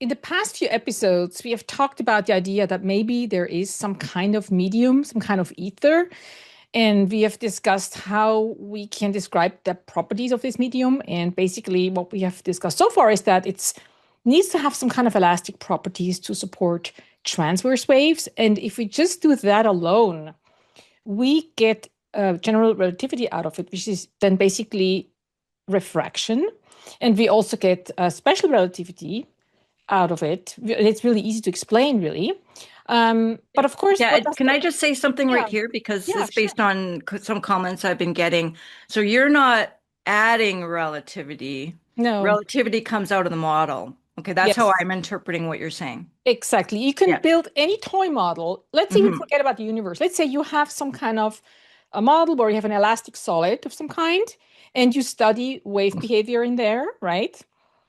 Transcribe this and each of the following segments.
In the past few episodes, we have talked about the idea that maybe there is some kind of medium, some kind of ether, and we have discussed how we can describe the properties of this medium. And basically, what we have discussed so far is that it needs to have some kind of elastic properties to support transverse waves. And if we just do that alone, we get general relativity out of it, which is then basically refraction. And we also get special relativity out of it. It's really easy to explain, really. But of course, Yeah, what does can the, I just say something right yeah, here because yeah, it's sure. based on some comments I've been getting. So you're not adding relativity. No, Relativity comes out of the model. Okay, that's how yes, I'm interpreting what you're saying. exactly. You can Yeah. build any toy model. Let's even Hmm. forget about the universe. Let's say you have some kind of a model where you have an elastic solid of some kind, and you study wave behavior in there, right?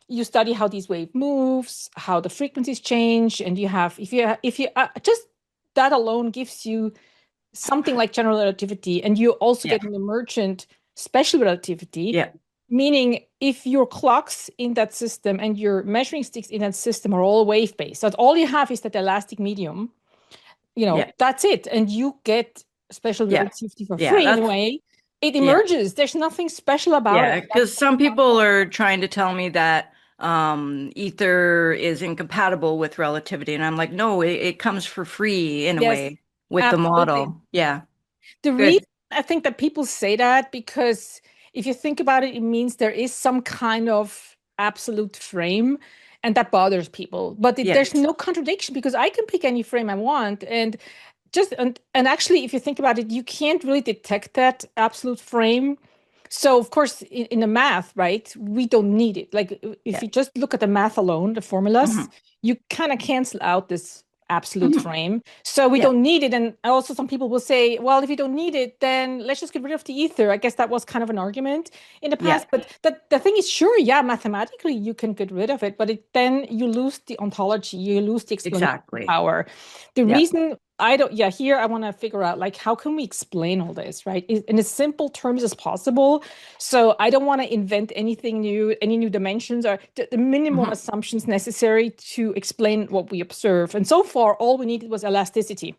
You study how these wave moves, how the frequencies change, and you have if you just that alone gives you something like general relativity, and you also Yeah. get an emergent special relativity, Yeah. meaning if your clocks in that system and your measuring sticks in that system are all wave-based, so all you have is that elastic medium, Yeah. that's it, and you get special Yeah. relativity for Yeah. free in a That's way. It yeah. emerges. There's nothing special about it. Yeah. That's Because some people are trying to tell me that ether is incompatible with relativity. And I'm like, no, it comes for free in a yes, way with the absolutely. model. Yeah. The reason Good. I think that people say that because if you think about it, it means there is some kind of absolute frame, and that bothers people. But there's Yes. no contradiction because I can pick any frame I want, and and actually, if you think about it, you can't really detect that absolute frame. So of course, in the math, right, we don't need it. Like if Yeah. you just look at the math alone, the formulas, Hmm. you kind of cancel out this absolute Hmm. frame. So we Yeah. don't need it. And also some people will say, well, if you don't need it, then let's just get rid of the ether. I guess that was kind of an argument in the Yeah. past. But the thing is, sure, yeah, mathematically you can get rid of it, but then you lose the ontology, you lose the explanation Exactly. power. The Yeah. reason I don't, yeah, here I want to figure out like how can we explain all this, right? In as simple terms as possible. So I don't want to invent anything new, any new dimensions or the minimum Hmm. assumptions necessary to explain what we observe. And so far, all we needed was elasticity.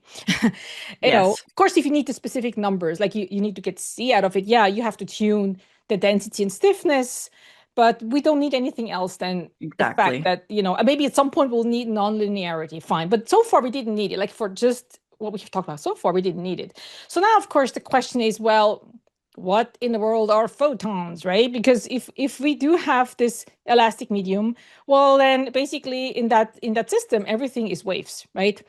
Yes. Of course, if you need the specific numbers, like you need to get C out of it, yeah, you have to tune the density and stiffness. But we don't need anything else than the fact Exactly. that, maybe at some point we'll need nonlinearity, fine. But so far we didn't need it. Like for just what we've talked about so far, we didn't need it. So now, of course, the question is, well, what in the world are photons, right? Because if we do have this elastic medium, well, then basically in that system, everything is waves, right?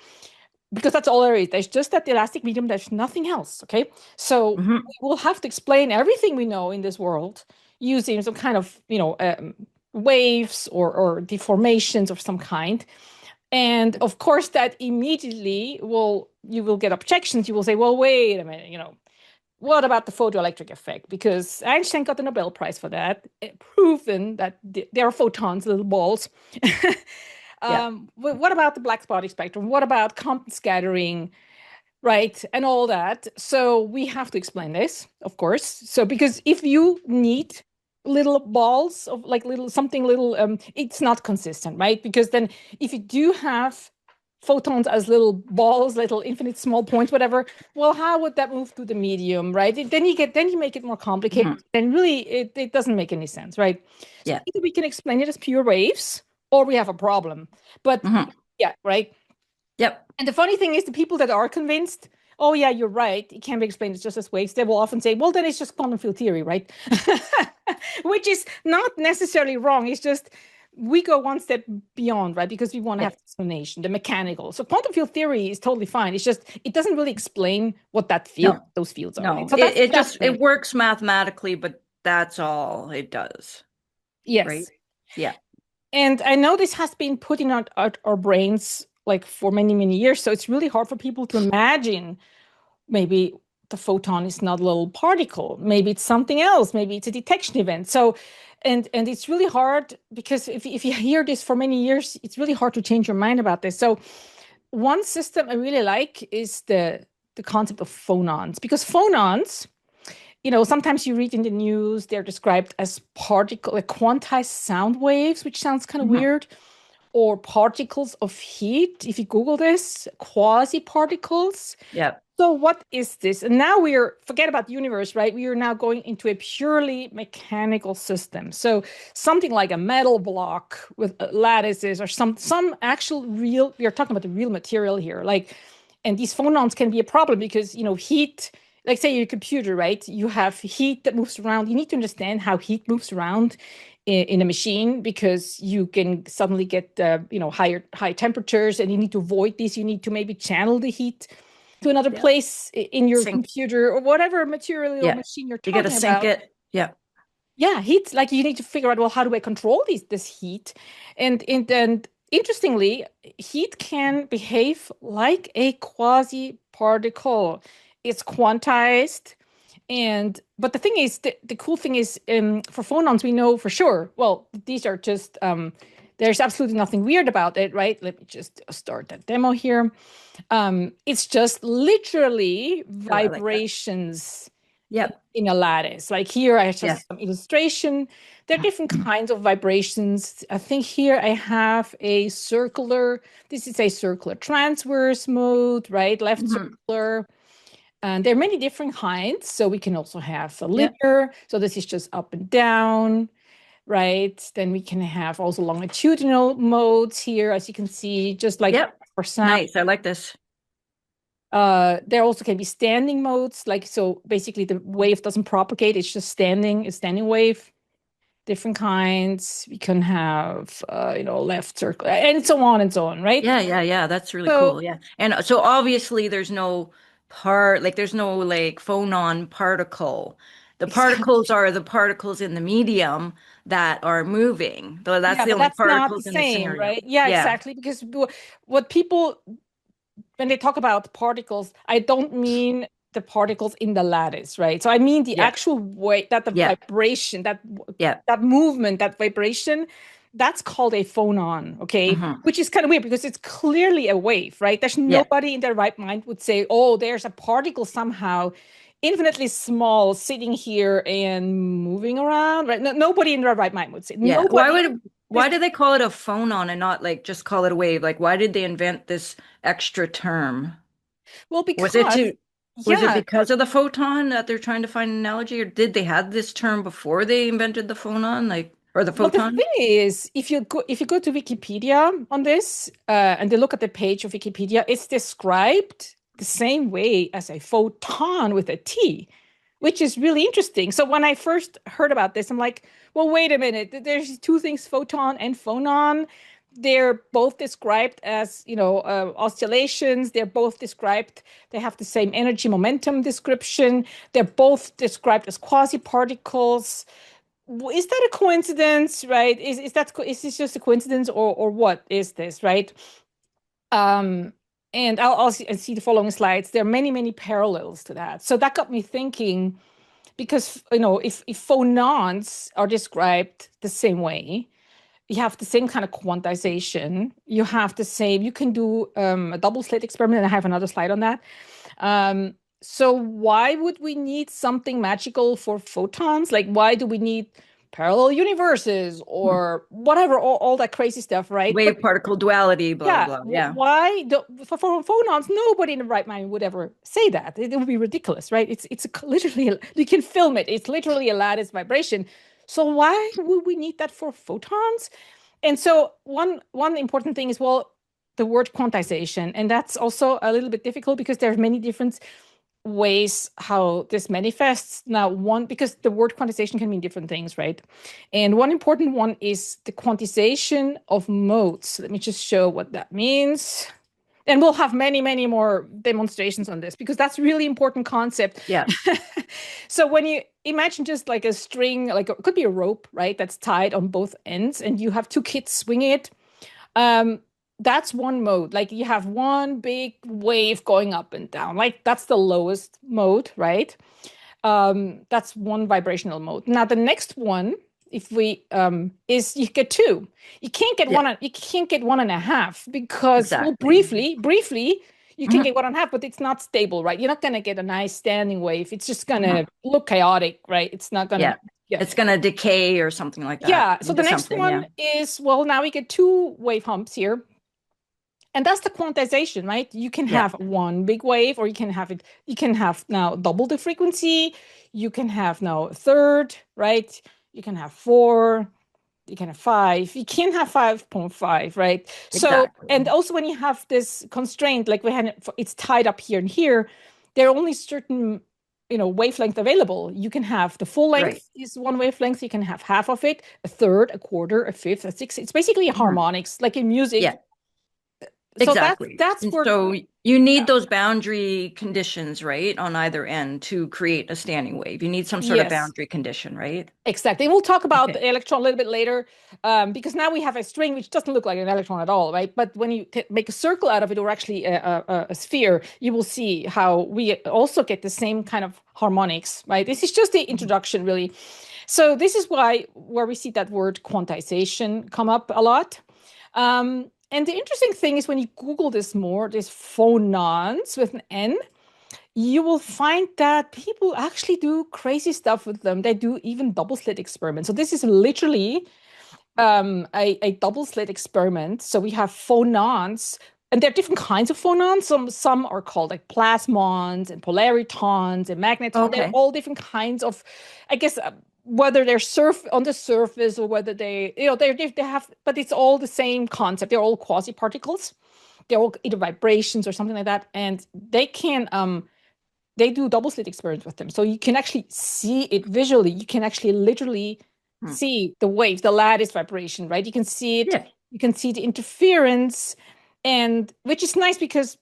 Because that's all there is. There's just that elastic medium. There's nothing else. Okay. So Hmm. we'll have to explain everything we know in this world using some kind of, waves or deformations of some kind. And of course, that immediately you will get objections. You will say, well, wait a minute, what about the photoelectric effect? Because Einstein got the Nobel Prize for that, proven that there are photons, little balls. Yeah. What about the black body spectrum? What about Compton scattering, right? And all that. So we have to explain this, of course. So because if you need little balls of like little something little, it's not consistent, right? Because then if you do have photons as little balls, little infinite small points, whatever, well, how would that move through the medium, right? Then you make it more complicated. Hmm. And really it doesn't make any sense, right? So Yeah. either we can explain it as pure waves or we have a problem. But Hmm. yeah, right. Yep. And the funny thing is, the people that are convinced, oh, yeah, you're right, it can be explained it's just as waves, they will often say, well, then it's just quantum field theory, right? Which is not necessarily wrong. It's just we go one step beyond, right? Because we want to Yeah. have the explanation, the mechanical. So quantum field theory is totally fine. It's just it doesn't really explain what No. those fields are, right? No. So It that's just the thing. it works mathematically, but that's all it does, right? Yes. Yeah. And I know this has been put in our brains like for many, many years. So it's really hard for people to imagine maybe the photon is not a little particle. Maybe it's something else. Maybe it's a detection event. So, and it's really hard because if you hear this for many years, it's really hard to change your mind about this. So one system I really like is the concept of phonons because phonons, sometimes you read in the news they're described as particle, like quantized sound waves, which sounds kind of Hmm. weird, or particles of heat. If you Google this, quasiparticles. Yep. So what is this? And now forget about the universe, right? We are now going into a purely mechanical system. So something like a metal block with lattices or some actual real, we are talking about the real material here. Like, and these phonons can be a problem because, heat, like say your computer, right? You have heat that moves around. You need to understand how heat moves around in a machine because you can suddenly get, high temperatures and you need to avoid this. You need to maybe channel the heat to another Yep. place in your Sync. computer or whatever material or Yeah. machine you're You got to talking sync about. it. Yeah. Yeah, heat, like you need to figure out, well, how do I control this heat? And interestingly, heat can behave like a quasi-particle. It's quantized. But the thing is, the cool thing is, for phonons, we know for sure. Well, these are just there's absolutely nothing weird about it, right? Let me just start that demo here. It's just literally Oh, I like that. vibrations Yep. in a lattice. Like here, I have Yeah. just some illustration. There are different kinds of vibrations. I think here I have this is a circular transverse mode, right? Left Hmm. circular. And there are many different kinds. So we can also have a Yep. linear. So this is just up and down, right? Then we can have also longitudinal modes here, as you can see, just like Yep. for sound. Nice. I like this. There also can be standing modes, like so basically the wave doesn't propagate, it's just standing, a standing wave, different kinds. We can have left circle and so on and so on, right? Yeah, yeah, yeah. That's really So cool. Yeah. And so obviously there's no there's no like phonon particle. The particles exactly. are the particles in the medium that are moving. Though that's Yeah, the but only that's not the particles in the same, scenario. right? Yeah, Yeah. exactly. Because what people when they talk about particles, I don't mean the particles in the lattice, right? So I mean the Yeah. actual way that the Yeah. vibration, Yeah. that movement, that vibration, that's called a phonon, okay? Hmm. Which is kind of weird because it's clearly a wave, right? There's Yeah. nobody in their right mind would say, "Oh, there's a particle somehow infinitely small sitting here and moving around," right? No, nobody in their right mind would say. Yeah. Nobody. Why do they call it a phonon and not like just call it a wave? Like why did they invent this extra term? Well, Was it because to was it yeah. because of the photon that they're trying to find an analogy, or did they have this term before they invented the phonon, like or the Well, the photon? thing is, if you go to Wikipedia on this and they look at the page of Wikipedia, it's described the same way as a photon with a T, which is really interesting. So when I first heard about this, I'm like, well, wait a minute. There's two things, photon and phonon. They're both described as, oscillations. They're both described, they have the same energy momentum description. They're both described as quasi-particles. Is that a coincidence, right? Is this just a coincidence or what is this, right? Um, and I'll see the following slides. There are many parallels to that. So that got me thinking because if phonons are described the same way, you have the same kind of quantization. You have the same. You can do a double slit experiment, and I have another slide on that. Um, so why would we need something magical for photons? Like, why do we need parallel universes Hmm. or whatever, all that crazy stuff, right? But Wave particle duality, blah yeah, blah blah. Yeah. why for phonons? Nobody in the right mind would ever say that. It would be ridiculous, right? Literally you can film it. It's literally a lattice vibration. So why would we need that for photons? And so one important thing is, well, the word quantization, and that's also a little bit difficult because there's many different ways how this manifests. Now, one, because the word quantization can mean different things, right? And one important one is the quantization of modes. Let me just show what that means. And we'll have many more demonstrations on this because that's a really important concept. Yeah. So when you imagine just like a string, like it could be a rope, right? That's tied on both ends, and you have two kids swinging it. Um, that's one mode. Like you have one big wave going up and down. Like that's the lowest mode, right? That's one vibrational mode. Now the next one, if we is you get two. You can't get Yeah. one. You can't get one and a half because, well, Exactly. briefly, you can Hmm. get one and a half, but it's not stable, right? You're not gonna get a nice standing wave. It's just Hmm. gonna look chaotic, right? It's not gonna. Yeah. Yeah. it's going to decay or something like that Yeah. So the into next something. Yeah. one is, well, now we get two wave humps here. And that's the quantization, right? You can Yeah. have one big wave, or you can have now double the frequency. You can have now a third, right? You can have four, you can have five. You can't have 5.5, right? So, Exactly. and also when you have this constraint, like we had, it's tied up here and here, there are only certain, wavelength available. You can have the full Right. length is one wavelength. You can have half of it, a third, a quarter, a fifth, a sixth. It's basically a Mhm. harmonics, like in Yeah. music. So Exactly. that's And where, so you need yeah. those boundary conditions, right, on either end to create a standing wave. You need some sort of Yes, boundary condition, right? exactly. And we'll talk about Okay. the electron a little bit later, because now we have a string which doesn't look like an electron at all, right? But when you make a circle out of it, or actually a sphere, you will see how we also get the same kind of harmonics, right? This is just the Mhm. introduction, really. So this is why where we see that word quantization come up a lot. And the interesting thing is when you Google this more, this phonons with an N, you will find that people actually do crazy stuff with them. They do even double slit experiments. So this is literally a double slit experiment. So we have phonons, and there are different kinds of phonons. Some are called like plasmons and polaritons and magnetons. They're Okay. all different kinds of, I guess, whether they're on the surface, or whether they have, but it's all the same concept. They're all quasiparticles. They're all either vibrations or something like that, and they do double slit experiments with them. So you can actually see it visually. You can actually literally Hmm. see the waves, the lattice vibration, right? You can see it, Yeah. you can see the interference, and which is nice because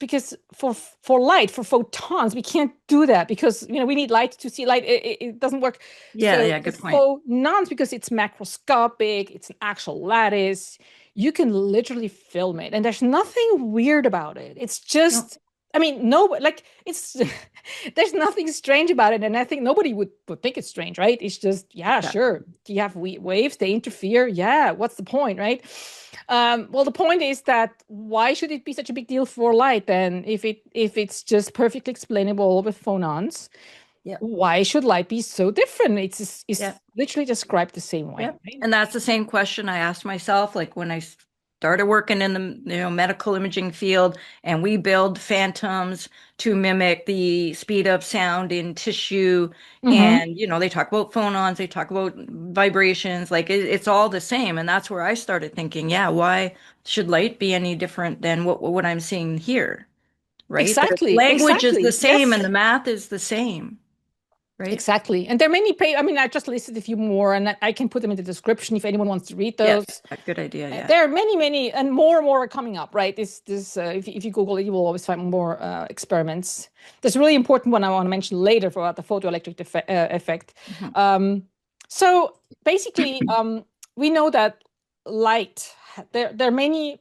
for light, for photons, we can't do that because we need light to see light. It doesn't work. Yeah, So yeah, the good point. phonons, because it's macroscopic, it's an actual lattice, you can literally film it. And there's nothing weird about it. It's No, just, I mean, no, like it's there's nothing strange about it, and I think nobody would think it's strange, right? It's just, yeah, exactly. sure. Do you have waves? They interfere. Yeah, what's the point, right? Well, the point is that why should it be such a big deal for light then, if it's just perfectly explainable with phonons? Yeah. Why should light be so different? Yeah. It's literally described the same way, Yep. right? And that's the same question I asked myself, like when I started working in the, medical imaging field, and we build phantoms to mimic the speed of sound in tissue. Mm-hmm. And, they talk about phonons, they talk about vibrations, like it's all the same. And that's where I started thinking, yeah, why should light be any different than what I'm seeing here, right? The Exactly, language is the exactly. same and Yes. the math is the same, right? Exactly. And there are many I mean, I just listed a few more, and I can put them in the description if anyone wants to read Yeah, those. good idea. Yeah. There are many, and more are coming up, right? If you Google it, you will always find more experiments. There's a really important one I want to mention later for the photoelectric effect. Mhm. Um, so basically, we know that light, there are many,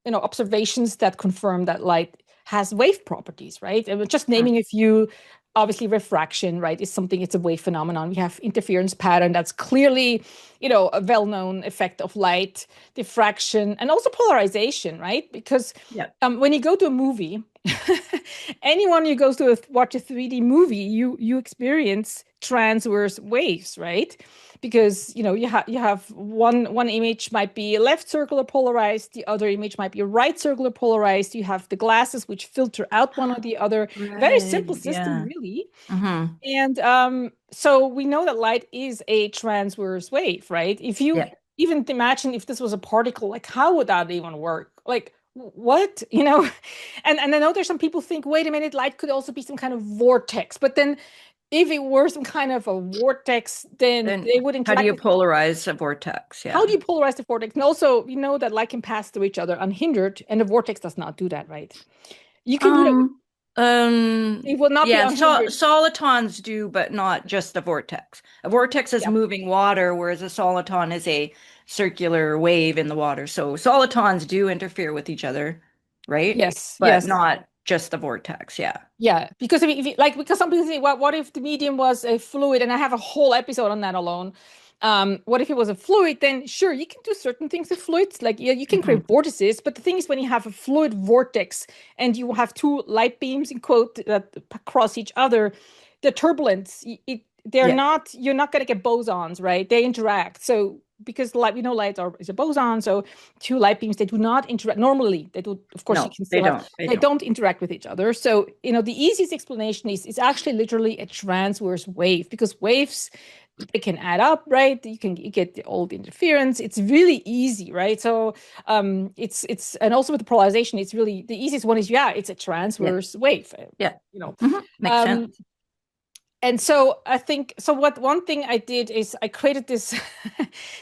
observations that confirm that light has wave properties, right? And just naming a few, obviously refraction, right, is something, it's a wave phenomenon. We have interference pattern that's clearly, a well-known effect of light, diffraction, and also polarization, right? Because Yeah. when you go to a movie, anyone who goes to watch a 3D movie, you experience transverse waves, right? Because you have one image might be left circular polarized, the other image might be right circular polarized. You have the glasses which filter out one or the other. Very simple Right. system, Yeah. really. Hmm. And so we know that light is a transverse wave, right? If you Yeah. even imagine if this was a particle, like how would that even work? Like what? And I know there's some people think, wait a minute, light could also be some kind of vortex. But then if it were some kind of a vortex, then Then they would how do interact you with each. polarize a vortex? How Yeah. do you polarize the vortex? And also, we know that light can pass through each other unhindered, and the vortex does not do that, right? You can do that. Um, It will not be yeah, unhindered. solitons do, but not just a vortex. A vortex is Yeah. moving water, whereas a soliton is a circular wave in the water. So solitons do interfere with each other, right? Yes. But Yes. not just the vortex. Yeah. Yeah, because because some people say, what if the medium was a fluid? And I have a whole episode on that alone. What if it was a fluid? Then sure, you can do certain things with fluids, like yeah, you can Hmm. create vortices. But the thing is, when you have a fluid vortex and you have two light beams in quote that cross each other, the turbulence they're Yeah. not, you're not going to get bosons, right? They interact. So because light, we know light is a boson, so two light beams, they do not interact normally. They do, of course, you No, can they still have, don't. They they don't. don't interact with each other. So, the easiest explanation is actually literally a transverse wave, because waves, they can add up, right? You get all the interference. It's really easy, right? So it's and also with the polarization, it's really the easiest one is, yeah, it's a Yeah. transverse wave. Yeah. You know. Makes sense. Um, and so I think so. What one thing I did is I created this.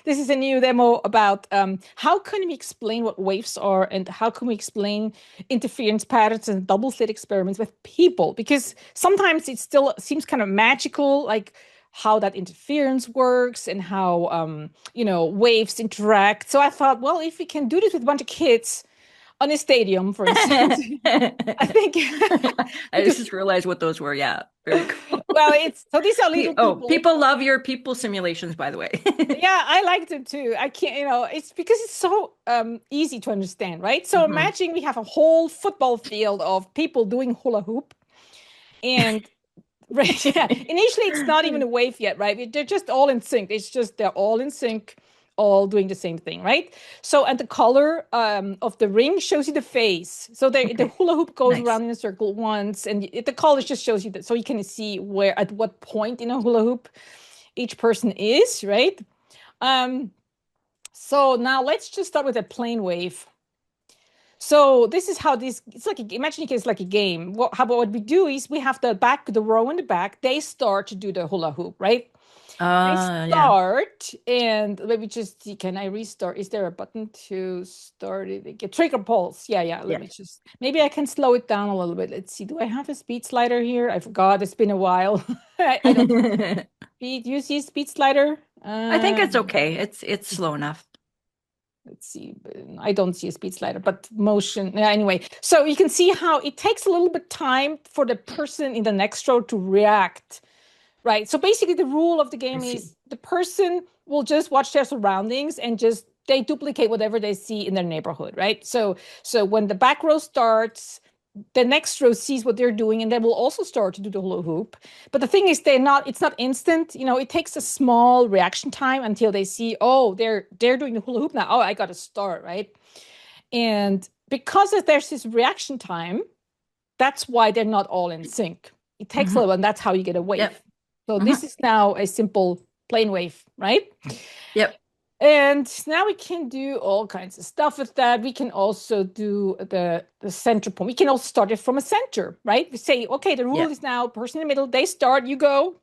This is a new demo about how can we explain what waves are, and how can we explain interference patterns and double slit experiments with people? Because sometimes it still seems kind of magical, like how that interference works and how waves interact. So I thought, well, if we can do this with a bunch of kids on a stadium, for instance, I think I because just realized what those were. Yeah, very cool. well, it's so these are little Oh, people. people love your people simulations, by the way. Yeah, I liked it too. I can't, it's because it's so easy to understand, right? So hmm imagine we have a whole football field of people doing hula hoop, and right, yeah. Initially, it's not even a wave yet, right? They're just all in sync. It's just they're all in sync, all doing the same thing, right? So, and the color of the ring shows you the phase. So the Okay, hula hoop goes nice. around in a circle once, and the color just shows you that, so you can see where at what point in a hula hoop each person is, right? Um, so now let's just start with a plane wave. So this is how this, it's like, imagine it's like a game. What we do is we have the row in the back, they start to do the hula hoop, right? They Yeah. start, and let me just see, can I restart? Is there a button to start it? Get trigger pulse. Yeah, yeah. Let Yeah. me just, maybe I can slow it down a little bit. Let's see. Do I have a speed slider here? I forgot. It's been a while. I don't speed. Do you see a speed slider? I think it's okay. It's slow enough. Let's see. I don't see a speed slider, but motion. Yeah, anyway, so you can see how it takes a little bit time for the person in the next row to react. Right. So basically, the rule of the I game see. is the person will just watch their surroundings and just they duplicate whatever they see in their neighborhood. Right. So when the back row starts, the next row sees what they're doing, and they will also start to do the hula hoop. But the thing is, it's not instant. It takes a small reaction time until they see, oh, they're doing the hula hoop now. Oh, I got to start, right? And because there's this reaction time, that's why they're not all in sync. It takes a hmm little, and that's how you get a Yep. wave. So hmm this is now a simple plane wave, right? Yep. And now we can do all kinds of stuff with that. We can also do the center point. We can also start it from a center, right? We say, okay, the rule Yep. is now person in the middle, they start, you go,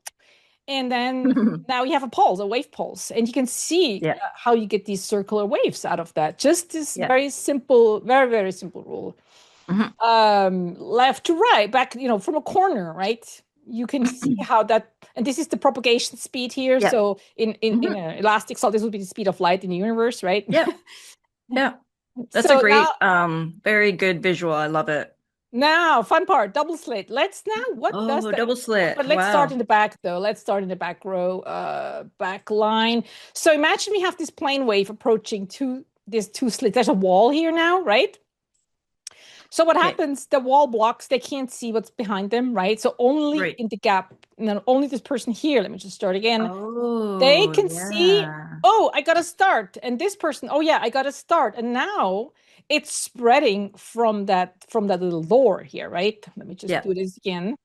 and then now you have a pulse, a wave pulse, and you can see Yeah. how you get these circular waves out of that. Just this Yeah. very simple, very, very simple rule. hmm Left to right, back, from a corner, right? You can see how that, and this is the propagation speed here. Yeah. So in hmm an elastic solid, this would be the speed of light in the universe, right? Yeah. Yeah. That's a So now, great, very good visual. I love it. fun part, double slit. Let's now, what does Oh, that? double But slit. let's start Wow. in the back though. Let's start in the back row, back line. So imagine we have this plane wave approaching this two slits. There's a wall here now, right? So what Okay. happens? The wall blocks, they can't see what's behind them, right? So only Right. in the gap, only this person here, let me just start again. They Oh, can see, yeah. oh, I got to start. And this person, oh yeah, I got to start. And now it's spreading from that little door here, right? Let me just Yeah. do this again.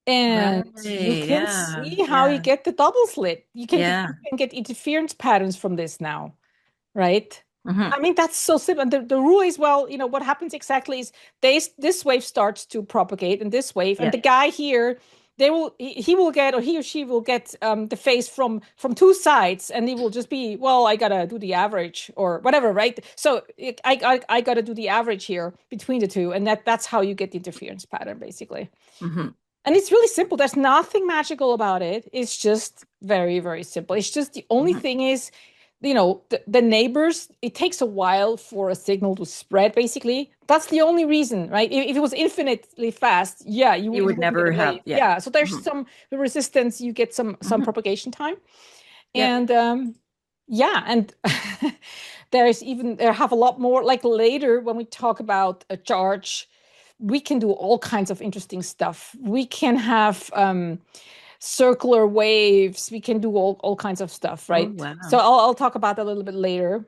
And Right. you can Yeah. see how you Yeah. get the double slit. You Yeah. can get interference patterns from this now, right? hmm I mean, that's so simple. And the rule is, well, what happens exactly is this wave starts to propagate in this wave, and Yeah. the guy here, he will get, or he or she will get the phase from two sides, and he will just be, well, I gotta do the average or whatever, right? So I gotta do the average here between the two, and that's how you get the interference pattern, basically. hmm And it's really simple. There's nothing magical about it. It's just very, very simple. It's just the only hmm thing is, the neighbors, it takes a while for a signal to spread, basically. That's the only reason, right? If it was infinitely fast, yeah, You you would wouldn't get never a have, wave. yeah. Yeah. So there's hmm some resistance, you get some hmm propagation time. Yep. And yeah, and there have a lot more, like later when we talk about a charge. we can do all kinds of interesting stuff. We can have circular waves. We can do all kinds of stuff, Oh, right? So wow. I'll talk about that a little bit later.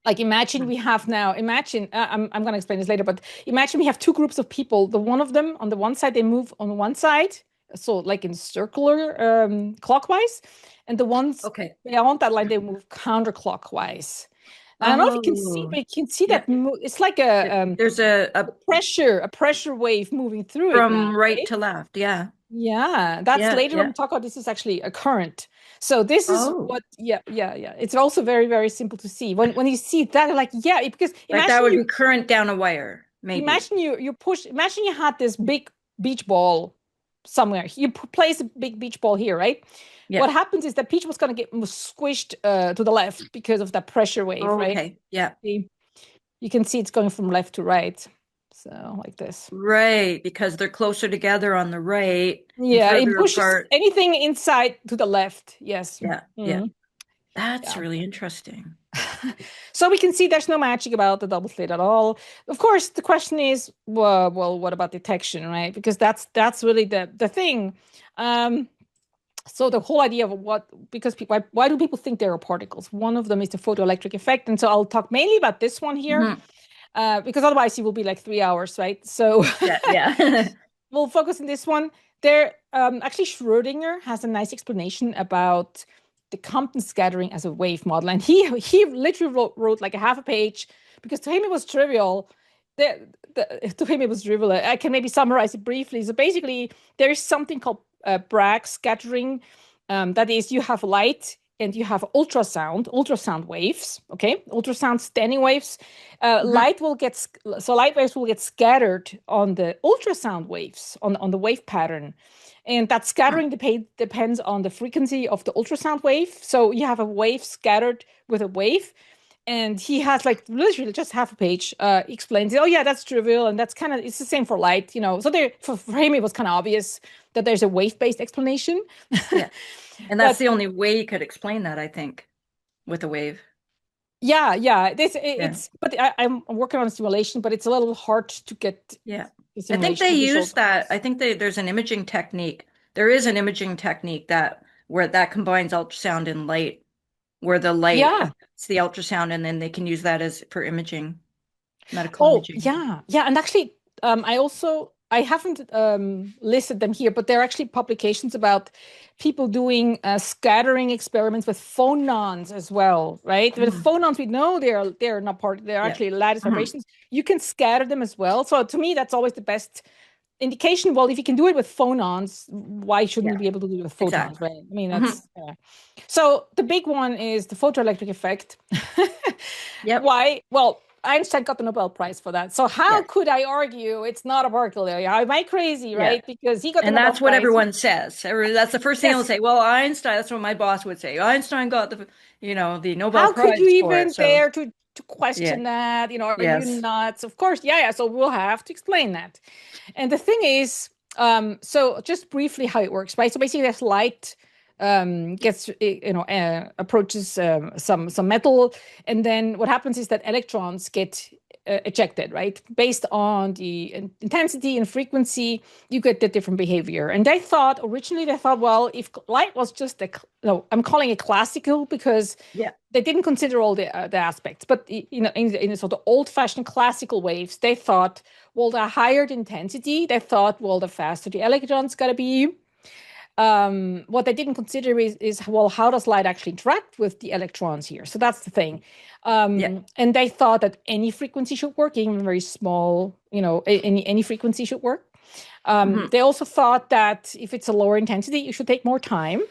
Like imagine we have now, imagine, I'm going to explain this later, but imagine we have two groups of people. The one of them on the one side, they move on one side, so like in circular clockwise, and the ones Okay. beyond that line, they move counterclockwise. I don't know if you can see, Oh, but you can see yeah. that it's like a, There's a pressure wave moving through it now, from right right? to left. Yeah. Yeah, that's Yeah. later when Yeah. we talk about this is actually a current. So this is Oh, what, yeah, yeah, yeah. It's also very, very simple to see. When you see that, like, yeah, because like that would be current down a wire, maybe. imagine you had this big beach ball somewhere. You place a big beach ball here, right? Yeah. What happens is that beach was going to get squished to the left because of that pressure wave, right? Okay. Yeah. See, you can see it's going from left to right. So like this. Right, because they're closer together on the right and Yeah, it further pushes apart. anything inside to the left. Yes. Yeah. Yeah. Mhm. That's Yeah. really interesting. So we can see there's no magic about the double slit at all. Of course, the question is, well, what about detection, right? Because that's really the thing. Um, so the whole idea of because why do people think there are particles? One of them is the photoelectric effect, and so I'll talk mainly about this one here, Hmm. because otherwise it will be like 3 hours, right? So Yeah. Yeah. we'll focus on this one. There, actually, Schrödinger has a nice explanation about the Compton scattering as a wave model, and he literally wrote like a half a page because to him it was trivial. To him it was trivial. I can maybe summarize it briefly. So basically, there is something called Bragg scattering. That is, you have light and you have ultrasound waves. Okay, ultrasound standing waves. Hmm. Light waves will get scattered on the ultrasound waves on the wave pattern, and that scattering depends on the frequency of the ultrasound wave. So you have a wave scattered with a wave, and he has like literally just half a page explains it. Oh yeah, that's trivial, and that's kind of it's the same for light, you know. So there for him it was kind of obvious that there's a wave-based explanation. Yeah. And that's But the only way you could explain that, I think, with a wave. yeah, Yeah. it's but I'm working on a simulation, but it's a little hard to get Yeah. the I think simulation they visuals use on that. this. I think there's an imaging technique. There is an imaging technique that where that combines ultrasound and light, where the light Yeah. affects the ultrasound, and then they can use that as for imaging, medical Oh, imaging. yeah. And actually, I haven't listed them here, but there are actually publications about people doing scattering experiments with phonons as well, right? With Mhm. phonons, we know they're not they're Yeah. actually lattice Mhm. vibrations. You can scatter them as well. So to me, that's always the best indication. Well, if you can do it with phonons, why shouldn't you Yeah. be able to do it with photons, Exactly. right? I mean, Hmm. that's so the big one is the photoelectric effect. Yep. Why? Well, Einstein got the Nobel Prize for that. So how Yes. could I argue it's not a particle area? Am I crazy, Yeah. right? Because he got the And Nobel that's what Prize. everyone says. That's the first thing they'll Yes. say. Well, Einstein, that's what my boss would say. Einstein got the Nobel How could you Prize for it. even So, dare to yeah. question that? You know, are you Yes. nuts? Of course, yeah. So we'll have to explain that. And the thing is, so just briefly how it works, right? So basically, there's light gets approaches some metal, and then what happens is that electrons get ejected, right? Based on the intensity and frequency, you get the different behavior. And originally they thought, well, if light was just no, I'm calling it classical because Yeah. they didn't consider all the aspects. But in the sort of old-fashioned classical waves, they thought, well, the higher the intensity, they thought, well, the faster the electrons gotta be. What they didn't consider is well, how does light actually interact with the electrons here? So that's the thing. Yeah. And they thought that any frequency should work, even very small, any frequency should work. Hmm. They also thought that if it's a lower intensity, you should take more time.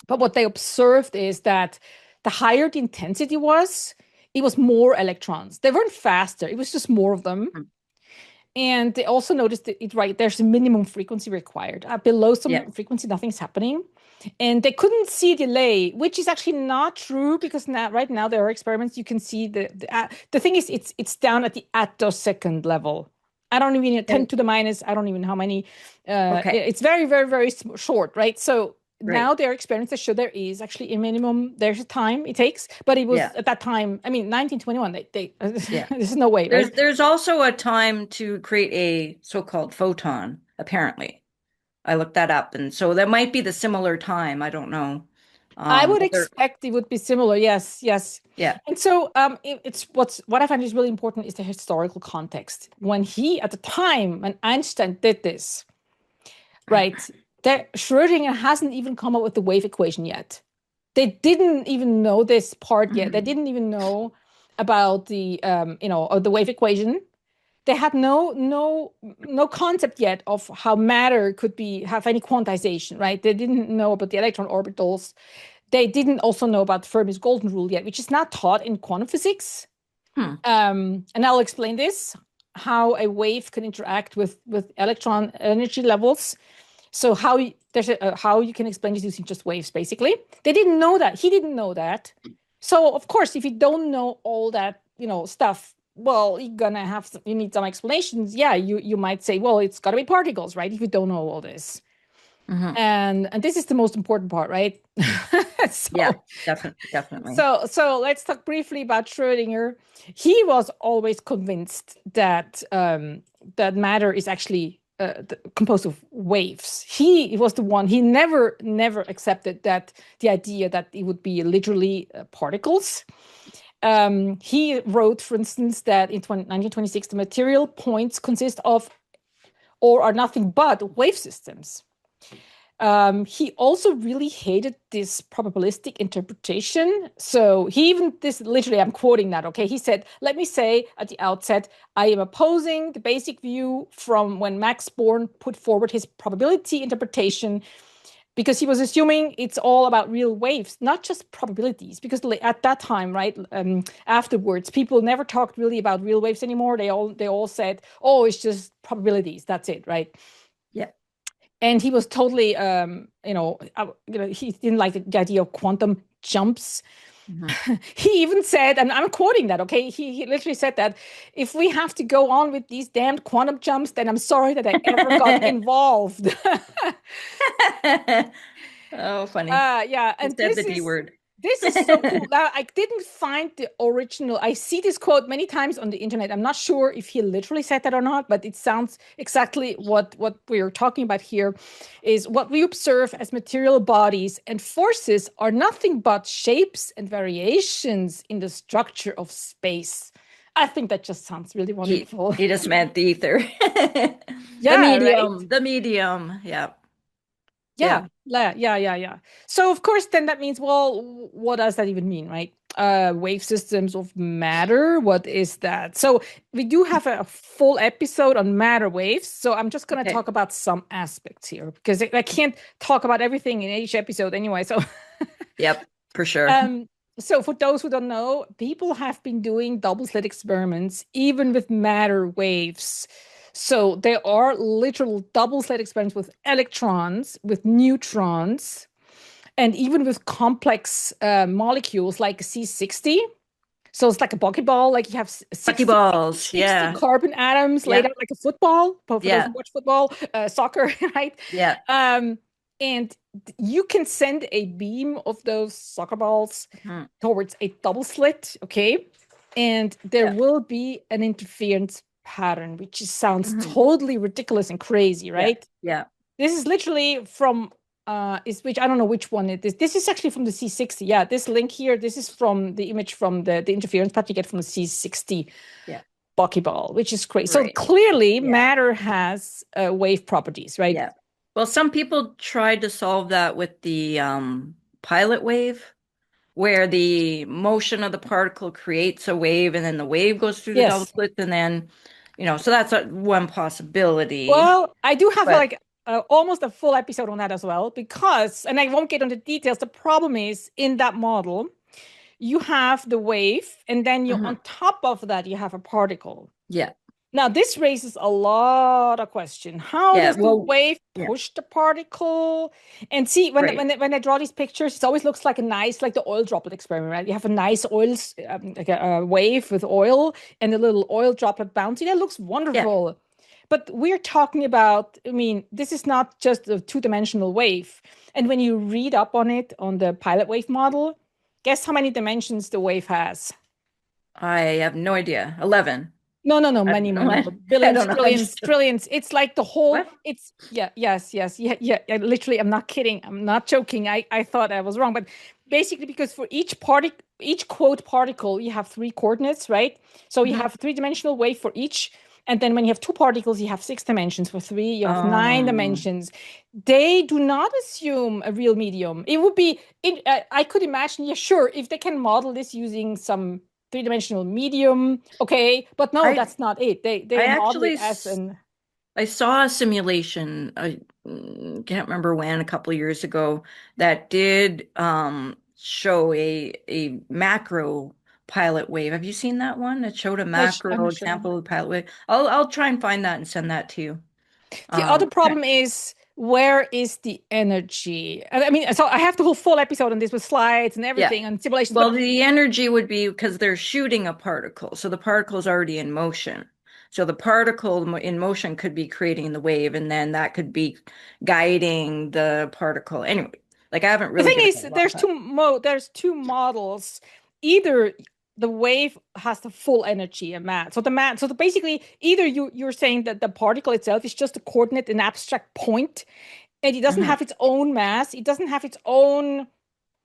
But what they observed is that the higher the intensity was, it was more electrons. They weren't faster, it was just more of them. And they also noticed that there's a minimum frequency required. Below Yeah. some frequency, nothing's happening. And they couldn't see a delay, which is actually not true because right now there are experiments you can see the thing is it's down at the attosecond level. I don't even 10 Oh, to the minus, I don't even know how many. okay. It's very, very, very short, right? So now Right. there are experiments that show there is actually a minimum, there's a time it takes, but it was Yeah. at that time, I mean, 1921, they Yeah. there's no way, right? There's also a time to create a so-called photon, apparently. I looked that up, and so that might be the similar time. I don't know. I would But there, expect it would be similar. Yes, yes. yeah. And so it's what I find is really important is the historical context. When he, at the time when Einstein did this, right, that Schrödinger hasn't even come up with the wave equation yet. They didn't even know this part yet. They Mhm. didn't even know about the of the wave equation. They had no concept yet of how matter could be have any quantization, right? They didn't know about the electron orbitals. They didn't also know about Fermi's golden rule yet, which is not taught in quantum physics. Hmm. And I'll explain this, how a wave can interact with electron energy levels. So how you can explain this using just waves, basically. They didn't know that. He didn't know that. So of course, if you don't know all that, stuff, well, you need some explanations. Yeah, you might say, well, it's got to be particles, right? If you don't know all this. Hmm. And this is the most important part, right? Yeah, so definitely. so let's talk briefly about Schrödinger. He was always convinced that that matter is actually composed of waves. He was the one. He never accepted that the idea that it would be literally particles. He wrote, for instance, that in 1926 the material points consist of or are nothing but wave systems. He also really hated this probabilistic interpretation. So he even this literally, I'm quoting that, okay? He said, let me say at the outset, I am opposing the basic view from when Max Born put forward his probability interpretation because he was assuming it's all about real waves, not just probabilities. Because at that time, right, afterwards, people never talked really about real waves anymore. They all said, oh, it's just probabilities. That's it, right? Yeah. And he was totally he didn't like the idea of quantum jumps. Hmm. He even said, and I'm quoting that, okay, he literally said that if we have to go on with these damned quantum jumps, then I'm sorry that I ever got involved. Oh, funny. Yeah, He and said the this D is word. this is so cool. Now, I didn't find the original. I see this quote many times on the internet. I'm not sure if he literally said that or not, but it sounds exactly what we're talking about here is what we observe as material bodies and forces are nothing but shapes and variations in the structure of space. I think that just sounds really He wonderful. he just meant the ether. The Yeah, right? medium, the medium. Yeah. Yeah. Yeah. So of course, then that means, well, what does that even mean, right? Wave systems of matter. What is that? So we do have a full episode on matter waves. So I'm just going to Okay. talk about some aspects here because I can't talk about everything in each episode anyway. So Yep, for sure. um, so for those who don't know, people have been doing double-slit experiments even with matter waves. So there are literal double-slit experiments with electrons, with neutrons, and even with complex molecules like C60. So it's like a bucketball, like you have Buckyballs. 60 Yeah. carbon atoms laid Yeah. out like a football, for those Yeah. who watch football, soccer, right? Yeah. Um, and you can send a beam of those soccer balls Mhm. towards a double slit, okay? And there Yeah. will be an interference pattern, which just sounds Hmm. totally ridiculous and crazy, Yeah. right? Yeah. This is literally from is which I don't know which one it is. This is actually from the C60. Yeah, this link here, this is from the image from the interference pattern you get from the C60 Yeah. buckyball, which is crazy. So Right. clearly Yeah. matter has wave properties, right? Yeah. Well, some people tried to solve that with the pilot wave, where the motion of the particle creates a wave and then the wave goes through the double Yes. slit and then, so that's one possibility. Well, I do have But like almost a full episode on that as well because, and I won't get into details. The problem is in that model, you have the wave, and then you mhm. on top of that you have a particle. Yeah. Now, this raises a lot of question. How Yeah. does the Well, wave yeah. push the particle? And see, Right. when I draw these pictures, it always looks like a nice, like the oil droplet experiment, right? You have a nice oil, like a wave with oil and a little oil droplet bouncing. That looks Yeah. wonderful. But we're talking about, I mean, this is not just a two-dimensional wave. And when you read up on it on the pilot wave model, guess how many dimensions the wave has? I have no idea. 11. No, no, no, I many, don't many know. more. I Billions, don't know. I trillions, just trillions. It's like the whole, what? it's, yeah, yes, yes, yeah, yeah, yeah. Literally, I'm not kidding. I'm not joking. I thought I was wrong. But basically, because for each particle, each quote particle, you have three coordinates, right? So you Mhm. have three-dimensional wave for each. And then when you have two particles, you have six dimensions. For three, you have nine Um, dimensions. They do not assume a real medium. It would be, I could imagine, yeah, sure, if they can model this using some three-dimensional medium, okay, but no, I that's not it. They I model actually it as an I saw a simulation. I can't remember when, a couple of years ago, that did show a macro pilot wave. Have you seen that one? It showed a I'm macro not sure. example of pilot wave. I'll try and find that and send that to you. The other Okay. problem is where is the energy? I mean, so I have the whole full episode on this with slides and Yeah. everything and simulations, Well, but the energy would be because they're shooting a particle. So the particle is already in motion. So the particle in motion could be creating the wave, and then that could be guiding the particle. Anyway, like I haven't the really thing given it is, a lot of thought. there's two models. Either the wave has the full energy and mass. Basically, either you're saying that the particle itself is just a coordinate, an abstract point, and it doesn't Mhm. have its own mass. It doesn't have its own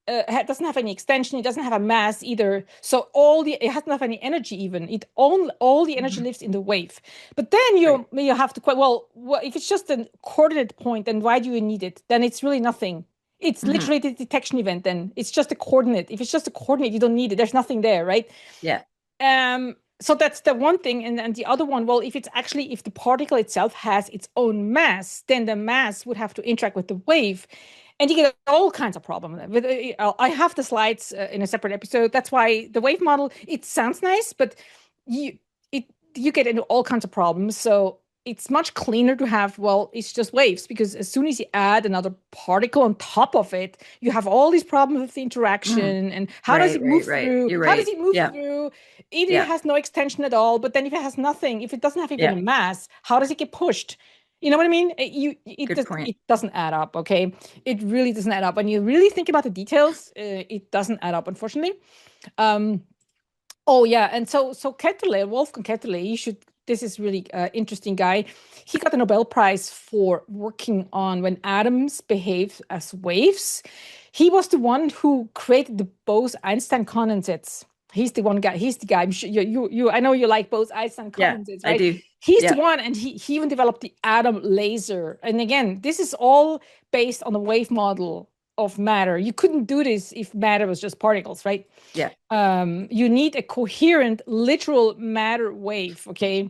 doesn't have any extension. It doesn't have a mass either. So it doesn't have any energy even. All the energy Mhm. lives in the wave. But then Right. you have to quite well, if it's just a coordinate point, then why do you need it? Then it's really nothing. It's Mhm. literally the detection event. Then it's just a coordinate. If it's just a coordinate, you don't need it. There's nothing there, right? Yeah. So that's the one thing. And the other one, well, if the particle itself has its own mass, then the mass would have to interact with the wave. And you get all kinds of problems. I have the slides in a separate episode. That's why the wave model, it sounds nice, but you it you get into all kinds of problems. So it's much cleaner to have, well, it's just waves because as soon as you add another particle on top of it, you have all these problems with the Mhm. interaction and how does Right, it move right, right. through? You're How does right. it move Yeah. through? Either it Yeah. has no extension at all, but then if it has nothing, if it doesn't have even a Yeah. mass, how does it get pushed? You know what I mean? Good point. It doesn't add up, okay? It really doesn't add up. When you really think about the details, it doesn't add up, unfortunately. Um, Oh yeah, and so Ketterle, Wolfgang Ketterle, you should. This is really interesting guy. He got the Nobel Prize for working on when atoms behave as waves. He was the one who created the Bose-Einstein condensates. He's the one guy. He's the guy. I'm sure I know you like Bose-Einstein Yeah, condensates, I right? do. He's the Yeah. one, and he even developed the atom laser. And again, this is all based on the wave model of matter. You couldn't do this if matter was just particles, right? Yeah. You need a coherent literal matter wave, okay?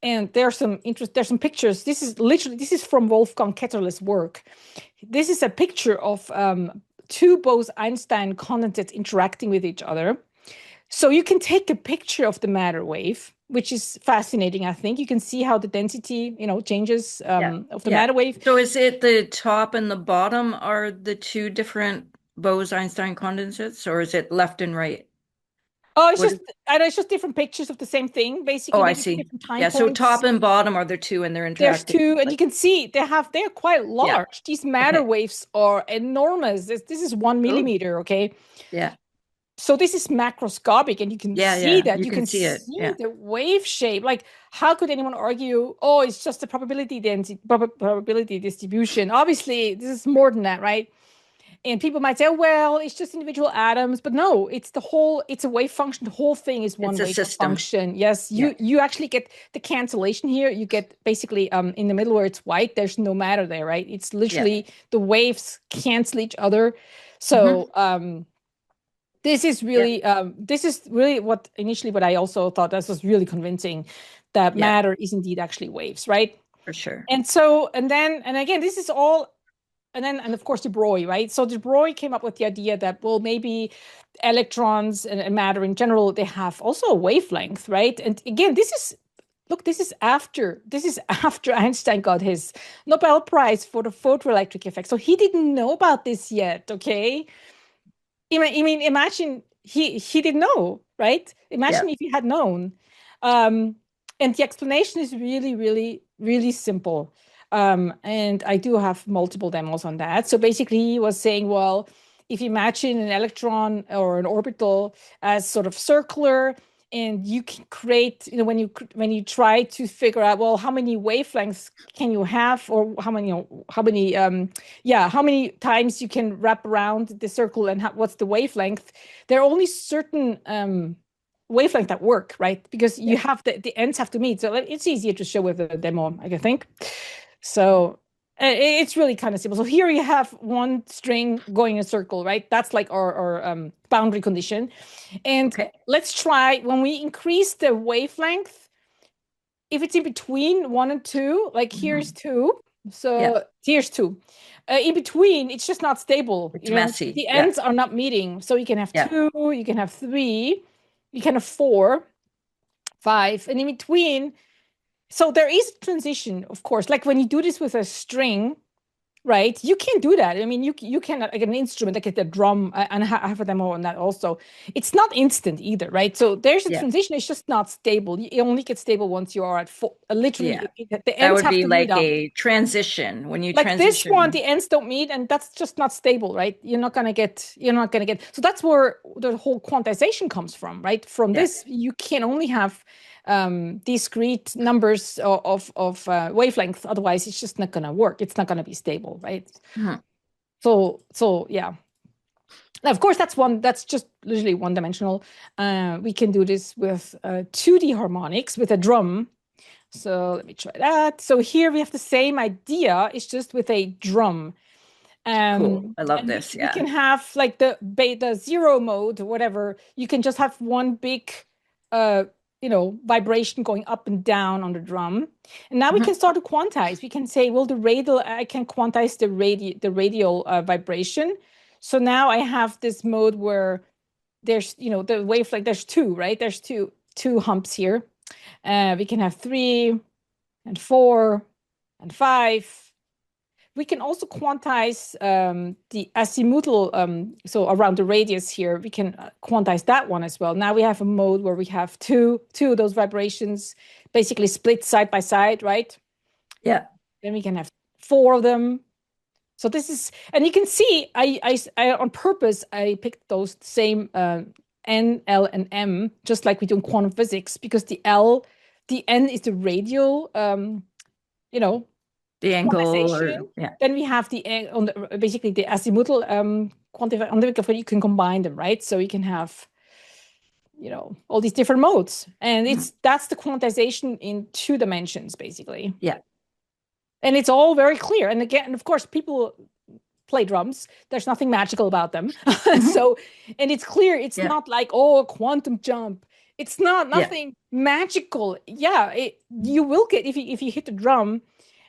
And there's some pictures. This is from Wolfgang Ketterle's work. This is a picture of two Bose-Einstein condensates interacting with each other. So you can take a picture of the matter wave, which is fascinating, I think. You can see how the density, changes Yeah. of the Yeah. matter wave. So is it the top and the bottom are the two different Bose-Einstein condensates, or is it left and right? Oh, What is, I know it's just different pictures of the same thing, oh, basically, I maybe for see. different time Yeah, so top points. and bottom are the two and they're There's interacting. two, and you Like, can see they're quite yeah. large. These matter Okay. waves are enormous. This is one Oh, millimeter, okay? yeah. So this is macroscopic, and you can Yeah, see yeah. that. You You can can see it. see Yeah. the wave shape. Like, how could anyone argue, oh, it's just a probability density, probability distribution? Obviously, this is more than that, right? And people might say, oh, well, it's just individual atoms, but no, it's a wave function. The whole thing is It's one a wave system. function. Yes, Yeah. you actually get the cancellation here. You get basically in the middle where it's white, there's no matter there, right? It's Yeah. literally the waves cancel each other. Hmm. So Yeah. this is really what I also thought this was really convincing that Yeah, matter is indeed actually waves, right? for sure. And again, this is all and of course De Broglie, right? So De Broglie came up with the idea that, well, maybe electrons and matter in general, they have also a wavelength, right? And again, this is after Einstein got his Nobel Prize for the photoelectric effect. So he didn't know about this yet, okay? Imagine he didn't know, right? Yeah. Imagine if he had known. Um, and the explanation is really, really, really simple. And I do have multiple demos on that. So basically, he was saying, well, if you imagine an electron or an orbital as sort of circular, and you can create, when you try to figure out, well, how many wavelengths can you have, or how many times you can wrap around the circle, and what's the wavelength? There are only certain wavelength that work, right? Because you Yeah. have the ends have to meet. So it's easier to show with a demo, I can think. So it's really kind of simple. So here you have one string going in a circle, right? That's like our boundary condition. And Okay. let's try when we increase the wavelength, if it's in between 1 and 2, like here's Mhm. 2, Yeah. so here's 2. In between, it's just not stable. It's messy. The Yeah. ends are not meeting. So you can have Yeah. 2, you can have 3, you can have 4, 5, and in between. So there is a transition, of course. Like when you do this with a string, right? You can't do that. I mean, you can like an instrument, like the drum, and I have a demo on that also. It's not instant either, right? So there's a Yeah. transition. It's just not stable. You only get stable once you are at full. Yeah. Literally, the That ends would have be to meet like up. a transition when you Like this one, transition. the ends don't meet, and that's just not stable, right? You're not gonna get. So that's where the whole quantization comes from, right? From Yeah. this, you can only have discrete numbers of wavelength. Otherwise, it's just not gonna work. It's not gonna be stable, right? Mhm. So yeah. Now, of course, that's just literally one dimensional. We can do this with 2D harmonics with a drum. So let me try that. So here we have the same idea. It's just with a drum. Cool. I love And this. we Yeah. can have like the beta zero mode or whatever. You can just have one big, uh, vibration going up and down on the drum. And now we can Mhm. start to quantize. We can say, well, I can quantize the radial vibration. So now I have this mode where there's, the wavelength, there's two, right? There's two humps here. We can have 3 and 4 and 5. We can also quantize the azimuthal, so around the radius here, we can quantize that one as well. Now we have a mode where we have two of those vibrations basically split side by side, right? Yeah. Then we can have 4 of them. So this is, and you can see, I on purpose, I picked those same N, L, and M, just like we do in quantum physics, because the N is the radial, you know, The angle quantization. or yeah. Then we have basically the azimuthal quantifier on the where you can combine them, right? So you can have, all these different modes, and Mhm. that's the quantization in 2 dimensions, basically. Yeah. And it's all very clear. And again, of course, people play drums. There's nothing magical about them. Mhm. So, and it's clear. It's Yeah. not like, oh, a quantum jump. It's not Yeah. nothing magical. Yeah, you will get if you hit the drum.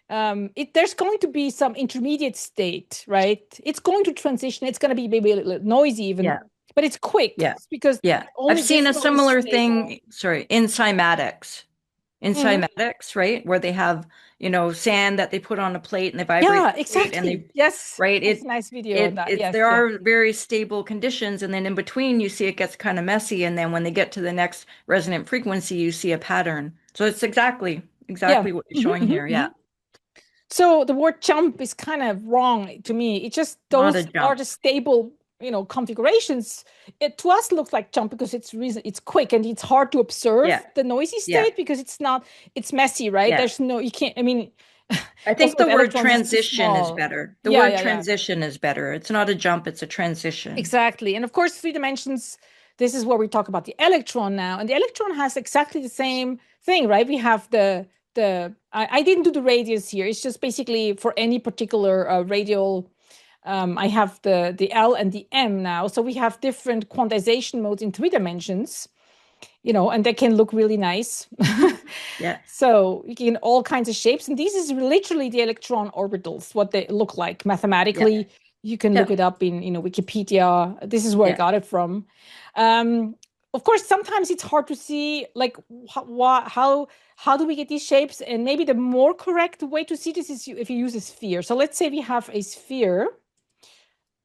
There's going to be some intermediate state, right? It's going to transition. It's going to be maybe a little noisy even, Yeah. but it's quick Yeah. because Yeah. I've only seen this a mode is similar stable. thing, sorry, in cymatics. In Mhm. cymatics, right? Where they have, sand that they put on a plate and they vibrate Yeah, the plate and exactly. they, Yes, right? that's a nice video on that. It's Yes, there yeah, are very stable conditions, and then in between you see it gets kind of messy, and then when they get to the next resonant frequency, you see a pattern. So it's yeah. exactly what you're showing here. Yeah. Mhm. So the word jump is kind of wrong to me. It just Not a those are jump. the stable, configurations. It to us looks like jump because it's quick and it's hard to Yeah. observe the noisy Yeah. state because it's messy, right? Yeah. There's no you can't. I mean, I also think with the word electrons, it's too transition is small. better. The Yeah, word yeah, yeah. transition is better. It's not a jump, it's a transition. Exactly. And of course, 3 dimensions, this is where we talk about the electron now. And the electron has exactly the same thing, right? We have I didn't do the radius here. It's just basically for any particular radial. I have the L and the M now. So we have different quantization modes in 3 dimensions, and they can look really nice. Yeah. So you can all kinds of shapes. And this is literally the electron orbitals, what they look like Yeah. mathematically. You can look Yeah. it up in, Wikipedia. This is where I Yeah. got it from. Um, of course, sometimes it's hard to see, like, how do we get these shapes? And maybe the more correct way to see this is if you use a sphere. So let's say we have a sphere.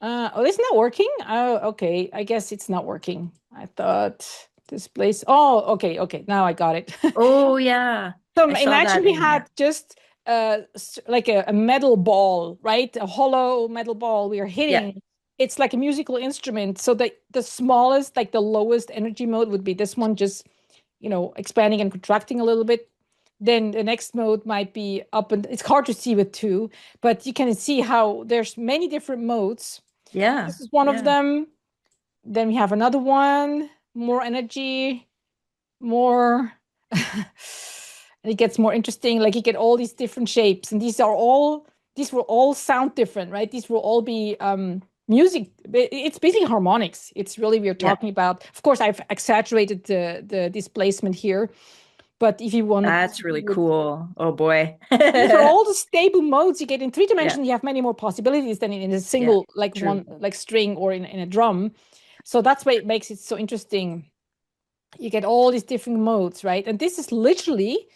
Oh, it's not working. Oh, okay. I guess it's not working. I thought this place. Oh, okay, okay. Now I got it. Oh, yeah. So I saw imagine that we in had here. just like a metal ball, right? A hollow metal ball we are Yeah. hitting. It's like a musical instrument. So the smallest, like the lowest energy mode would be this one, just expanding and contracting a little bit. Then the next mode might be up, and it's hard to see with two, but you can see how there's many different modes. Yeah. This is one of Yeah. them. Then we have another one, more energy, more and it gets more interesting. Like you get all these different shapes, and these will all sound different, right? These will all be music. It's basically harmonics. It's really we're Yeah. talking about. Of course, I've exaggerated the displacement here, but if you wanted That's to really do it, cool. Oh boy. these are all the stable modes you get in three Yeah. dimensions. You have many more possibilities than in a Yeah. single, like one, True. like string or in a drum. So that's why it makes it so interesting. You get all these different modes, right? And this is literally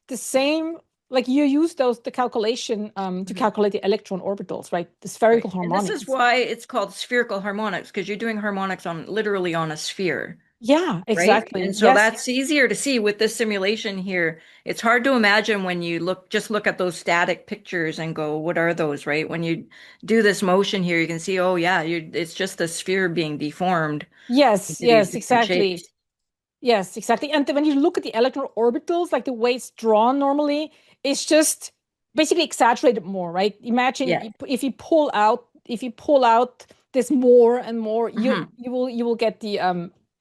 the same, like you use the calculation to Mhm. calculate the electron orbitals, right? The Right. spherical And this is harmonics. why it's called spherical harmonics, because you're doing harmonics on literally on a sphere, Yeah, right? exactly. And so Yes. that's easier to see with this simulation here. It's hard to imagine when you look at those static pictures and go, what are those, right? When you do this motion here, you can see, oh yeah, it's just a sphere being deformed Yes, into these yes, different exactly. shapes. Yes, exactly. And when you look at the electron orbitals, like the way it's drawn normally, it's just basically exaggerated more, right? Imagine Yeah. if you pull out this more and more, Hmm. you will get the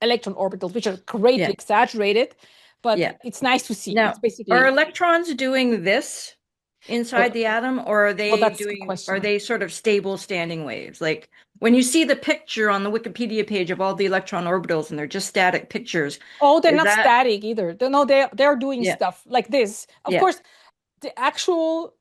electron orbitals, which are greatly Yeah. exaggerated, but Yeah. it's nice to see. It's Now, are basically, electrons doing this inside well, the atom, or that's a good are question. they sort of stable standing waves? Like when you see the picture on the Wikipedia page of all the electron orbitals and they're just static pictures, Oh, they're is not that static either. No, they're doing yeah, stuff like this. Of yeah, course, the actual,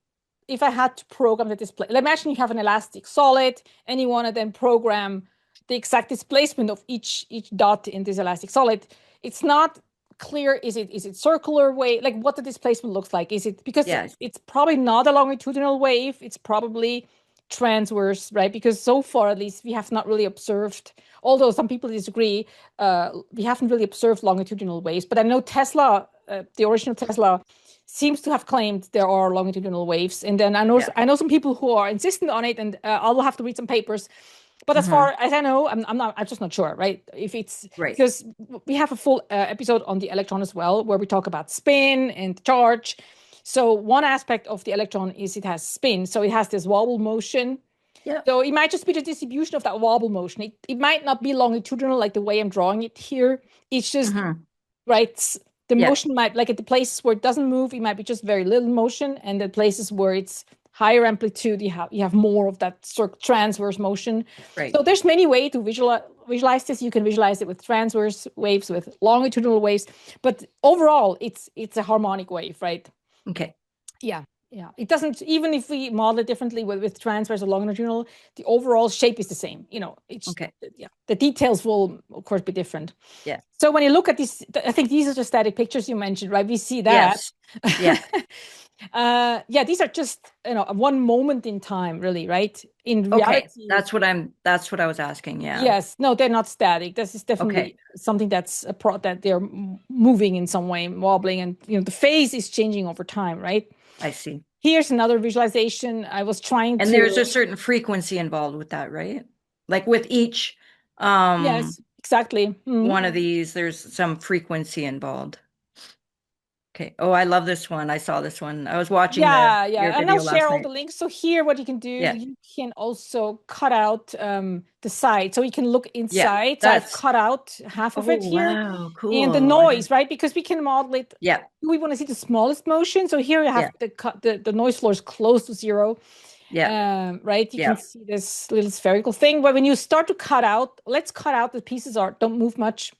if I had to program the display, imagine you have an elastic solid and you want to then program the exact displacement of each dot in this elastic solid. It's not clear. Is it circular wave? Like what the displacement looks like? Is it because yeah, it's probably not a longitudinal wave? It's probably transverse, right? Because so far, at least, we have not really observed. Although some people disagree, we haven't really observed longitudinal waves. But I know Tesla, the original Tesla, seems to have claimed there are longitudinal waves. And then yeah. I know some people who are insistent on it, and I'll have to read some papers. But as Hmm. far as I know, I'm just not sure, right? If it's Right. because we have a full episode on the electron as well, where we talk about spin and charge. So one aspect of the electron is it has spin, so it has this wobble motion. Yeah. So it might just be the distribution of that wobble motion. It might not be longitudinal like the way I'm drawing it here. It's just Hmm. right? The Yeah. motion might, like at the places where it doesn't move, it might be just very little motion, and the places where it's higher amplitude, you have more of that sort of transverse motion. Right. So there's many ways to visualize this. You can visualize it with transverse waves, with longitudinal waves, but overall, it's a harmonic wave, right? Okay. Yeah. Yeah, it doesn't, even if we model it differently with transverse or longitudinal, the overall shape is the same. It's, Okay. yeah, the details will, of course, be different. Yeah. So when you look at these, I think these are just static pictures you mentioned, right? We see that. Yes. Yeah. Yeah, these are just, one moment in time, really, right? In Okay. reality, That's what I was asking. Yeah. yes, no, they're not static. This is Okay. definitely something that they're moving in some way, wobbling, and the phase is changing over time, right? I see. Here's another visualization. I was trying And there's to, a certain frequency involved with that, right? Like with each um yes, exactly. Mhm. one of these, there's some frequency involved. Okay. Oh, I love this one. I saw this one. I was watching the Yeah, your yeah. And I'll video share last all the night. links. So here, what you can do, Yeah. you can also cut out the side. So you can look Yeah. inside. So I've That's cut out half of oh it here. wow, And the cool. noise, right? Because we can model it. Yeah. We want to see the smallest motion. So here you have Yeah. the noise floor is close to zero. Yeah. Right? You can Yeah. see this little spherical thing. But when you start to cut out, let's cut out the pieces don't move much,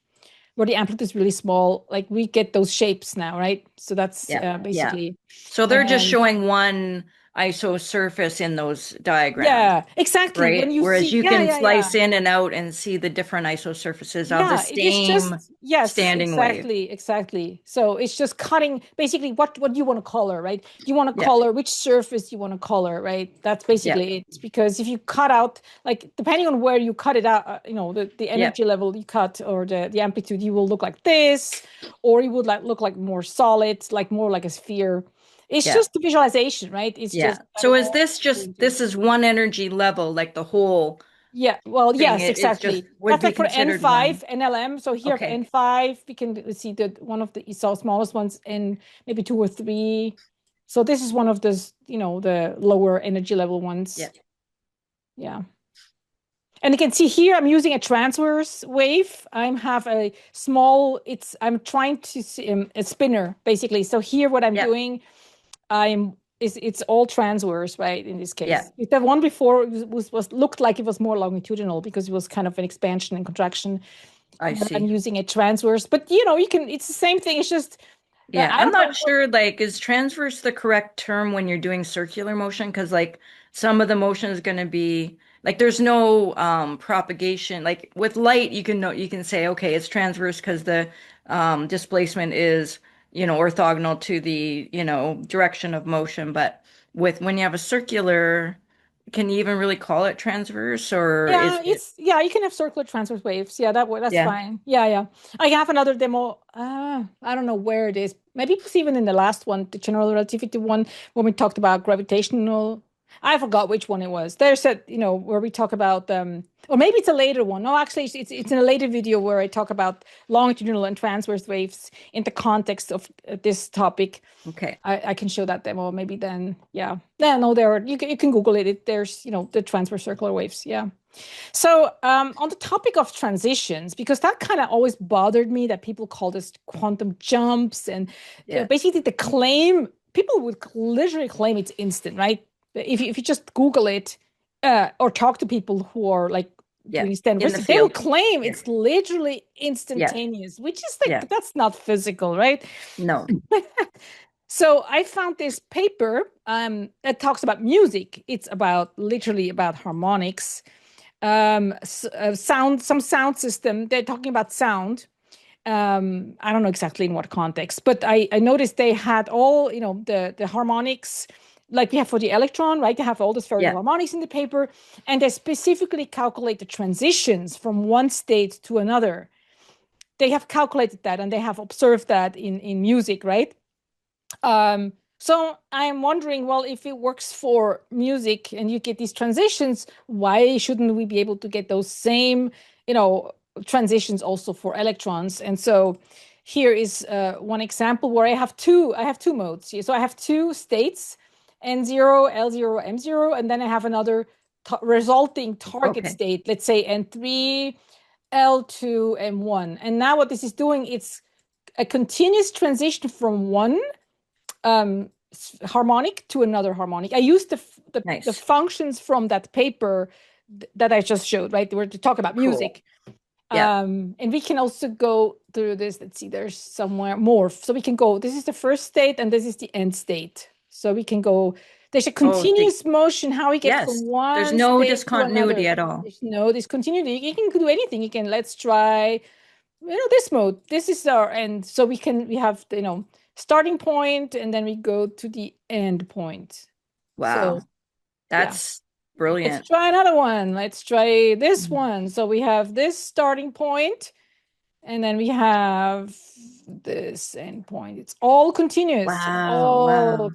where the amplitude is really small. Like we get those shapes now, right? So that's Yeah. Yeah. basically. So they're just And showing one iso surface in those diagrams, yeah, exactly. When right? you Whereas see, you yeah, can yeah, yeah. slice in and out and see the different isosurfaces of the Yeah, it is same just, yes, standing wave. exactly, exactly. So it's just cutting basically what you want to color, right? You want to Yeah. color which surface you want to color, right? That's Yeah. basically it. Because if you cut out, like depending on where you cut it out, the Yeah. energy level you cut, or the amplitude, you will look like this, or it would look like more solid, like more like a sphere. It's Yeah. just the visualization, right? It's Yeah. just that So it is all this just into. this is one energy level, like the whole Yeah, well, thing? yes, It's just exactly. would That's be like for considered N5 one. NLM. So here of Okay. N5, we can see that one of the so smallest ones, and maybe two or three. So this is one of those, the lower energy level Yeah. ones. Yeah. And you can see here I'm using a transverse wave. I have a small, I'm trying to see a spinner basically. So here what I'm Yeah. doing, it's all transverse, right? In this Yeah. case, the one before was looked like it was more longitudinal because it was kind of an expansion and contraction. I Here I'm see. using a transverse, but it's the same thing. It's just Yeah, I I'm don't not know what. sure, like, is transverse the correct term when you're doing circular motion? Because, like, some of the motion is going to be like there's no propagation. Like with light, you can know you can say, okay, it's transverse because the displacement is, orthogonal to the, direction of motion. But with when you have a circular, can you even really call it transverse, or is Yeah, it? you can have circular transverse waves. Yeah, that's Yeah. fine. Yeah, yeah. I have another demo. I don't know where it is. Maybe it was even in the last one, the general relativity one, when we talked about gravitational. I forgot which one it was. There's a, where we talk about or maybe it's a later one. No, actually it's in a later video where I talk about longitudinal and transverse waves in the context of this topic. Okay. I can show that demo maybe then. Yeah. Yeah, no, you can Google it. There's, the transverse circular waves. Yeah. So, on the topic of transitions, because that kind of always bothered me that people call this quantum jumps, and Yeah. basically the claim people would literally claim it's instant, right? If you just Google it or talk to people who are like Yeah. doing standard In the physics, they will field. claim Yeah. it's literally Yeah. instantaneous, which is Yeah. like that's not physical, right? No. So I found this paper that talks about music. It's about literally about harmonics, sound, some sound system. They're talking about sound. I don't know exactly in what context, but I noticed they had all, the harmonics like we have for the electron, right? They have all the spherical Yeah. harmonics in the paper, and they specifically calculate the transitions from one state to another. They have calculated that and they have observed that in music, right? So I'm wondering, well, if it works for music and you get these transitions, why shouldn't we be able to get those same, transitions also for electrons? And so here is one example where I have two modes. So I have two states, N0, L0, M0, and then I have another resulting target Okay. state, let's say N3, L2, M1. And now what this is doing, it's a continuous transition from one harmonic to another harmonic. I used the Nice. functions from that paper that I just showed, right? Where to talk about Cool. music. Yeah. And we can also go through this. Let's see, there's somewhere more. So we can go, this is the first state and this is the end state. So we can go, there's a Oh, so continuous motion, how we get from yes, there's one no state to discontinuity another. at all. There's no discontinuity. You can do anything. You can, let's try this mode. This is our end. So we have the, starting point and then we go to the end point. So Wow. yeah, That's let's brilliant. try another one. Let's try this one. So we have this starting point and then we have this end point. It's all continuous, Wow. Wow.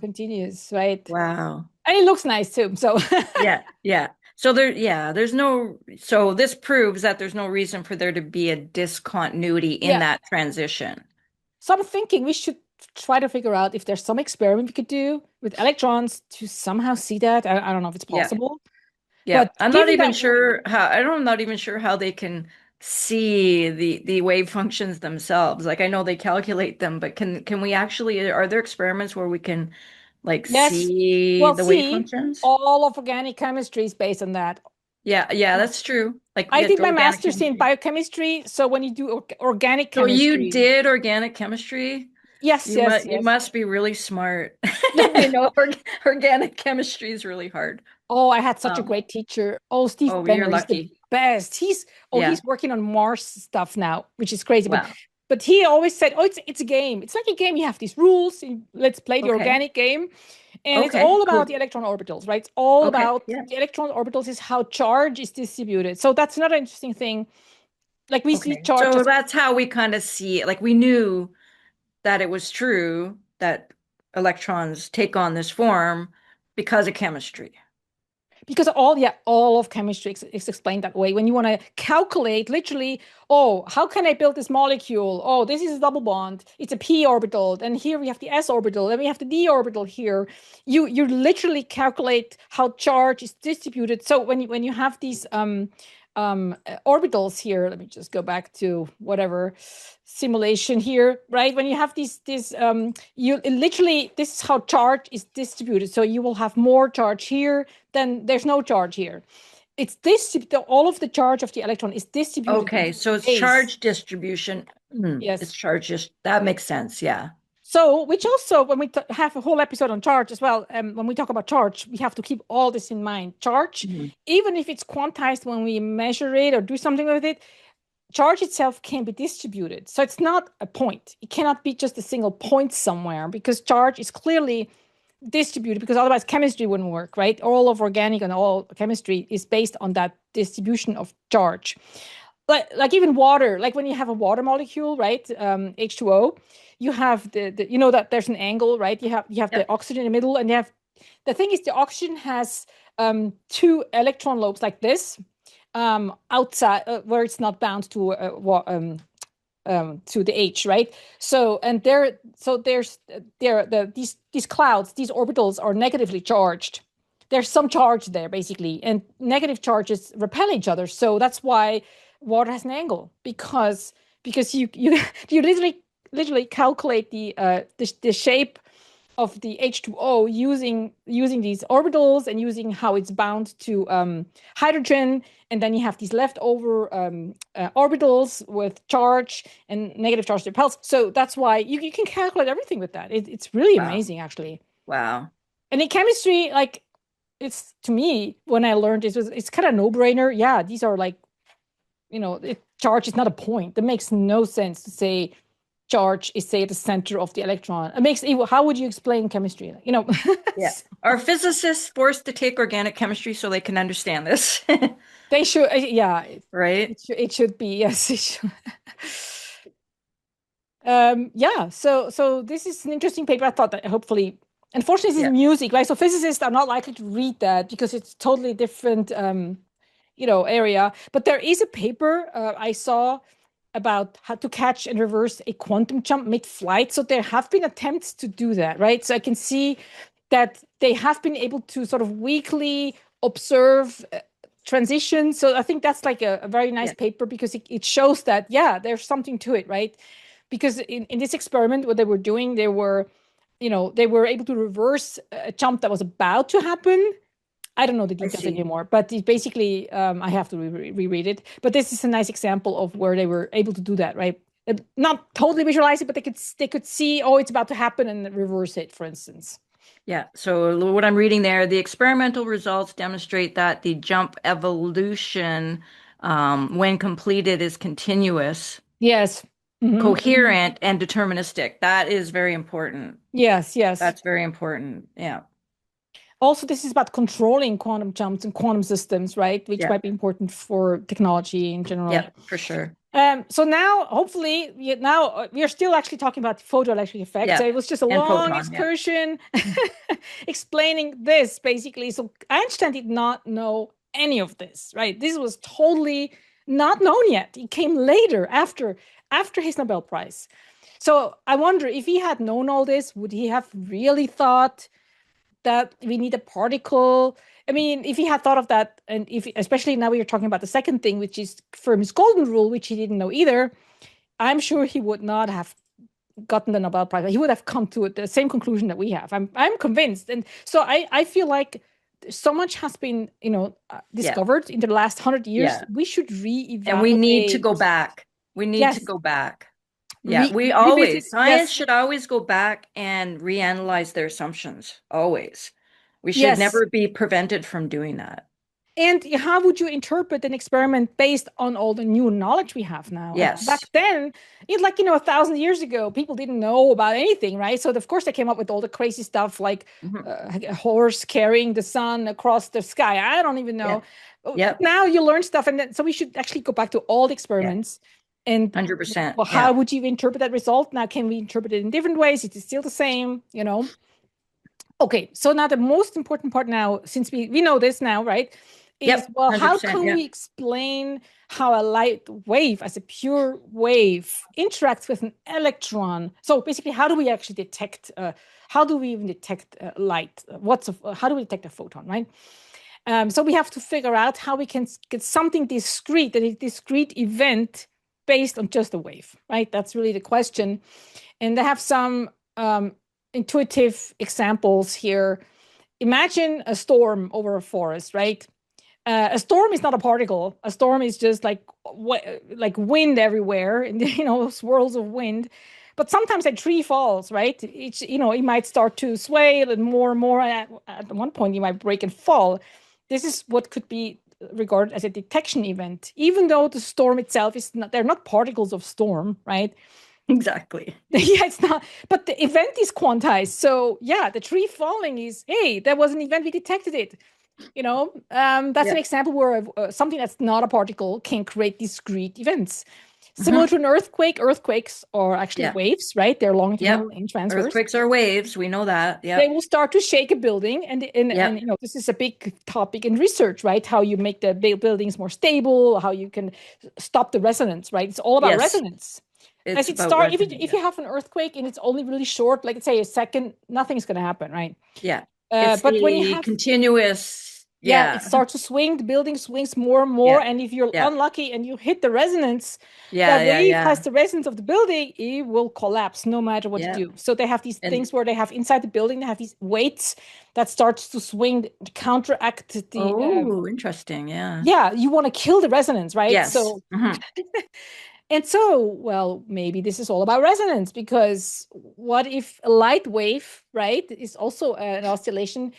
right? Wow. And it looks nice too. So Yeah. Yeah. So there's no, so this proves that there's no reason for there to be a discontinuity in yeah. that transition. So I'm thinking we should try to figure out if there's some experiment we could do with electrons to somehow see that. I don't know if it's Yeah. possible, Yeah. but given that I'm not even sure how they can see the wave functions themselves. Like I know they calculate them, but can we actually, are there experiments where we can like yes, see well, the wave see, functions? all of organic chemistry is based on that. Yeah, yeah, that's true. Like I yeah, did my organic master's in chemistry. biochemistry, so when you do organic So you chemistry, did organic chemistry? yes, yes, You yes. must be really smart. I know organic chemistry is really hard. Oh, I had such a Um, great teacher. Oh, Steve oh, you're Benner, he's the lucky. best. Yeah. He's working on Mars stuff now, which is crazy. But Wow. but he always said, "Oh, it's a game. It's like a game. You have these rules. Let's play the Okay. organic game." And it's Okay. all about Cool. the electron orbitals, right? It's all Okay. about Yeah. the electron orbitals is how charge is distributed. So that's another interesting thing. Like we see Okay. charge So as that's how we kind of see it. Like we knew that it was true that electrons take on this form because of chemistry. Because all of chemistry is explained that way. When you want to calculate literally, oh, how can I build this molecule? Oh, this is a double bond. It's a p orbital. And here we have the s orbital. And we have the d orbital here. You literally calculate how charge is distributed. So when you have these orbitals here, let me just go back to whatever simulation here, right? When you have you literally, this is how charge is distributed. So you will have more charge here, then there's no charge here. It's this, all of the charge of the electron is distributed Okay, in so it's space. charge distribution. It's Yes. charge just that makes sense. Yeah. So, which also, when we have a whole episode on charge as well, when we talk about charge, we have to keep all this in mind. Charge, Mhm. even if it's quantized when we measure it or do something with it, charge itself can be distributed. So it's not a point. It cannot be just a single point somewhere because charge is clearly distributed because otherwise chemistry wouldn't work, right? All of organic and all chemistry is based on that distribution of charge. Like even water, like when you have a water molecule, right? H2O, you have you know that there's an angle, right? You have the Yep. oxygen in the middle, and the thing is the oxygen has two electron lobes like this outside where it's not bound to the H, right? So and these clouds, these orbitals are negatively charged. There's some charge there basically, and negative charges repel each other. So that's why water has an angle because you literally calculate the shape of the H2O using these orbitals and using how it's bound to hydrogen. And then you have these leftover orbitals with charge and negative charge repels. So that's why you can calculate everything with that. It's really Wow. amazing, actually. Wow. And in chemistry, like it's to me, when I learned it's kind of no-brainer. Yeah, these are like, charge is not a point. That makes no sense to say charge is, say, at the center of the electron. How would you explain chemistry? Yeah. Are physicists forced to take organic chemistry so they can understand this? They should, yeah, Right? it should be, yes, it should. Yeah, so this is an interesting paper. I thought that hopefully, unfortunately, this is Yeah. music, right? So physicists are not likely to read that because it's totally different, area. But there is a paper I saw about how to catch and reverse a quantum jump mid-flight. So there have been attempts to do that, right? So I can see that they have been able to sort of weakly observe transitions. So I think that's like a very nice Yeah. paper because it shows that, yeah, there's something to it, right? Because in this experiment, what they were doing, they were able to reverse a jump that was about to happen. I don't know the I details see. anymore, but basically, I have to reread it. But this is a nice example of where they were able to do that, right? Not totally visualize it, but they could see, oh, it's about to happen and reverse it, for instance. Yeah. So what I'm reading there, the experimental results demonstrate that the jump evolution, when completed, is continuous, Yes. Hmm. coherent, and deterministic. That is very important. Yes, yes. That's very important. Yeah. Also, this is about controlling quantum jumps and quantum systems, right? Which Yeah. might be important for technology in general. Yeah, for sure. So now, hopefully, we are still actually talking about the photoelectric effect. So Yeah. it was just a And long photon. Yeah. excursion explaining this, basically. So Einstein did not know any of this, right? This was totally not known yet. It came later, after his Nobel Prize. So I wonder if he had known all this, would he have really thought that we need a particle? I mean, if he had thought of that, and if especially now we are talking about the second thing, which is Fermi's golden rule, which he didn't know either, I'm sure he would not have gotten the Nobel Prize. He would have come to the same conclusion that we have. I'm convinced, and so I feel like so much has been Yeah. discovered in the last 100 years. Yeah. We should And we need to reevaluate. go back. We need to Yes, go back. Yeah, revisit. science Yes, should always go back and reanalyze their assumptions. Always. We should yes. never be prevented from doing that. And how would you interpret an experiment based on all the new knowledge we have now? Yes. Back then, it's like, 1,000 years ago, people didn't know about anything, right? So, of course, they came up with all the crazy stuff like Mhm. a horse carrying the sun across the sky. I don't even Yeah. know. Yep. Now you learn stuff. And then, so we should actually go back to all the Yeah. experiments And 100%. well, how Yeah. would you interpret that result? Now, can we interpret it in different ways? Is it still the same? Okay, so now the most important part now, since we know this now, right, is, Yep. well, how 100%. can Yeah. we explain how a light wave as a pure wave interacts with an electron? So basically, how do we actually detect, how do we even detect light? How do we detect a photon, right? So we have to figure out how we can get something discrete, a discrete event based on just a wave, right? That's really the question. And I have some intuitive examples here. Imagine a storm over a forest, right? A storm is not a particle. A storm is just like wind everywhere, and swirls of wind. But sometimes a tree falls, right? It might start to sway and more and more. At one point, you might break and fall. This is what could be regarded as a detection event, even though the storm itself is not. They're not particles of storm, right? Exactly. Yeah, it's not, but the event is quantized. So yeah, the tree falling is, hey, there was an event, we detected it. That's an Yeah. example where something that's not a particle can create discrete events. Similar Hmm. to an earthquake, earthquakes are actually Yeah. waves, right? They're Yep. longitudinal and transverse. Earthquakes are waves. We know that. They Yep. will start to shake a building, and Yep. this is a big topic in research, right? How you make the buildings more stable, how you can stop the resonance, right? It's all about Yes. resonance. As It's it about start, resonance. if you have an earthquake and it's only really short, like say a second, nothing's going to happen, right? Yeah. It's But when you the have, continuous. yeah, it Yeah. starts to swing, the building swings more and more, Yeah. and if you're Yeah. unlucky and you hit the resonance, Yeah. that Yeah. wave has Yeah. the resonance of the building, it will collapse no matter what you Yeah. do. So they have these And things where they have inside the building, they have these weights that starts to swing to counteract the. oh, interesting. Yeah. Yeah, you want to kill the resonance, right? Yes. So Hmm. and so, well, maybe this is all about resonance, because what if a light wave, right, is also an oscillation,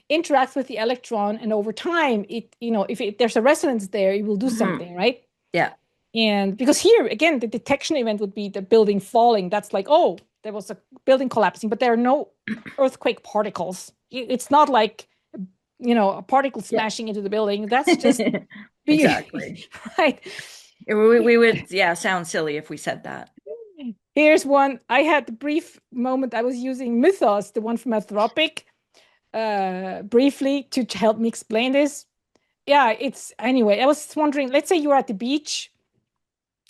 interacts with the electron, and over time, if there's a resonance there, it will do Hmm. something, right? Yeah. And because here, again, the detection event would be the building falling. That's like, oh, there was a building collapsing, but there are no earthquake particles. It's not like, a particle Yeah. smashing into the building. That's just Exactly. right. We would, yeah, sound silly if we said that. Here's one. I had the brief moment I was using Mythos, the one from Anthropic, briefly to help me explain this. Yeah, it's anyway. I was wondering, let's say you're at the beach,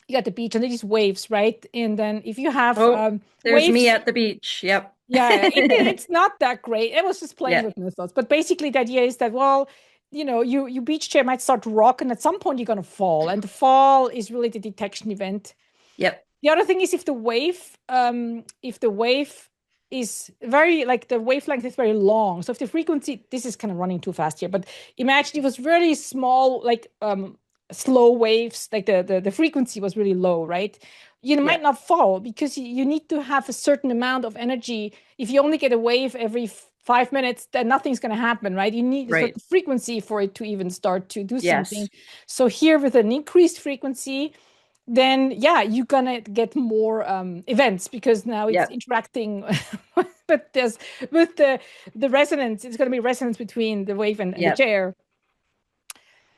you got the beach and these waves, right? And then if you have Oh, there's me waves, at the beach. Yep. yeah, it's not that great. I was just playing Yeah. with Mythos, but basically the idea is that, well, you beach chair might start to rock, and at some point you're gonna fall, and the fall is really the detection event. Yep. The other thing is if the wave is very, like, the wavelength is very long. So if the frequency, this is kind of running too fast here, but imagine it was really small, like slow waves, like the frequency was really low, right? You might Yep. not fall because you need to have a certain amount of energy. If you only get a wave every 5 minutes, then nothing's going to happen, right? You need a Right. certain frequency for it to even start to do something. Yes. So here with an increased frequency, then yeah, you're gonna get more events because now it's Yep. interacting but there's with the resonance, it's gonna be resonance between the wave and the Yep. chair.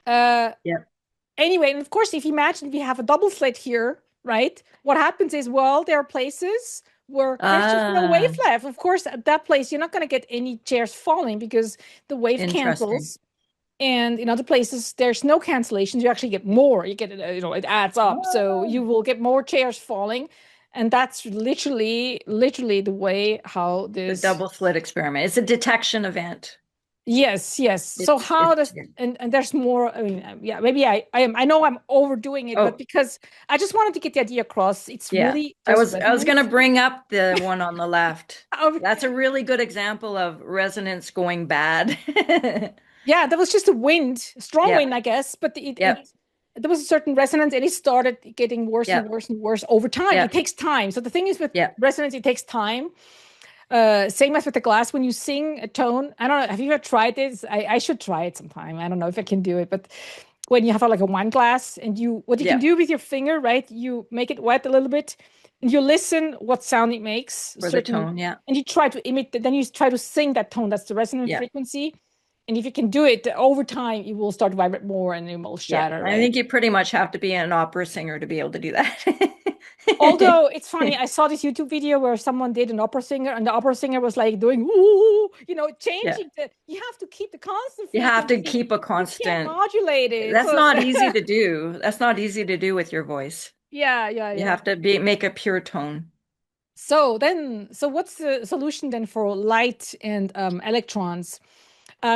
Uh Yep. anyway, and of course, if you imagine we have a double slit here, right? What happens is, well, there are places where there's just no wave Ah, left. Of course, at that place, you're not gonna get any chairs falling because the wave interesting. cancels. And in other places, there's no cancellations. You actually get more. You get, it adds up. So Ah, you will get more chairs falling. And that's literally the way how the this. double slit experiment. It's a detection event. Yes, yes. So how does, Yeah. and there's more. I mean, yeah, maybe I know I'm overdoing it, but Oh, because I just wanted to get the idea across. It's yeah. really I just was I was gonna resonance. bring up the one on the left. Oh, That's a really good example of resonance going bad. yeah, that was just a wind, strong Yep. wind, I guess, but Yep. there was a certain resonance, and it started getting worse and Yep. worse and worse over time. It Yep. takes time. So the thing is with Yep. resonance, it takes time. Same as with the glass. When you sing a tone, I don't know. Have you ever tried this? I should try it sometime. I don't know if I can do it, but when you have like a wine glass and what you can Yep. do with your finger, right? You make it wet a little bit, and you listen what sound it makes, For the certain, tone. Yeah. and you try to imitate. Then you try to sing that tone. That's the resonant Yeah. frequency. And if you can do it over time, it will start to vibrate more and it will Yeah, shatter, I right? think you pretty much have to be an opera singer to be able to do that. Although it's funny, I saw this YouTube video where someone did an opera singer, and the opera singer was like doing, ooh, Yeah, changing you have to keep the constant you have to frequency. keep a You can't constant. modulate it. That's So, not easy to do. That's not easy to do with your voice. yeah, yeah, You yeah. have to be make a pure tone. So what's the solution then for light and electrons?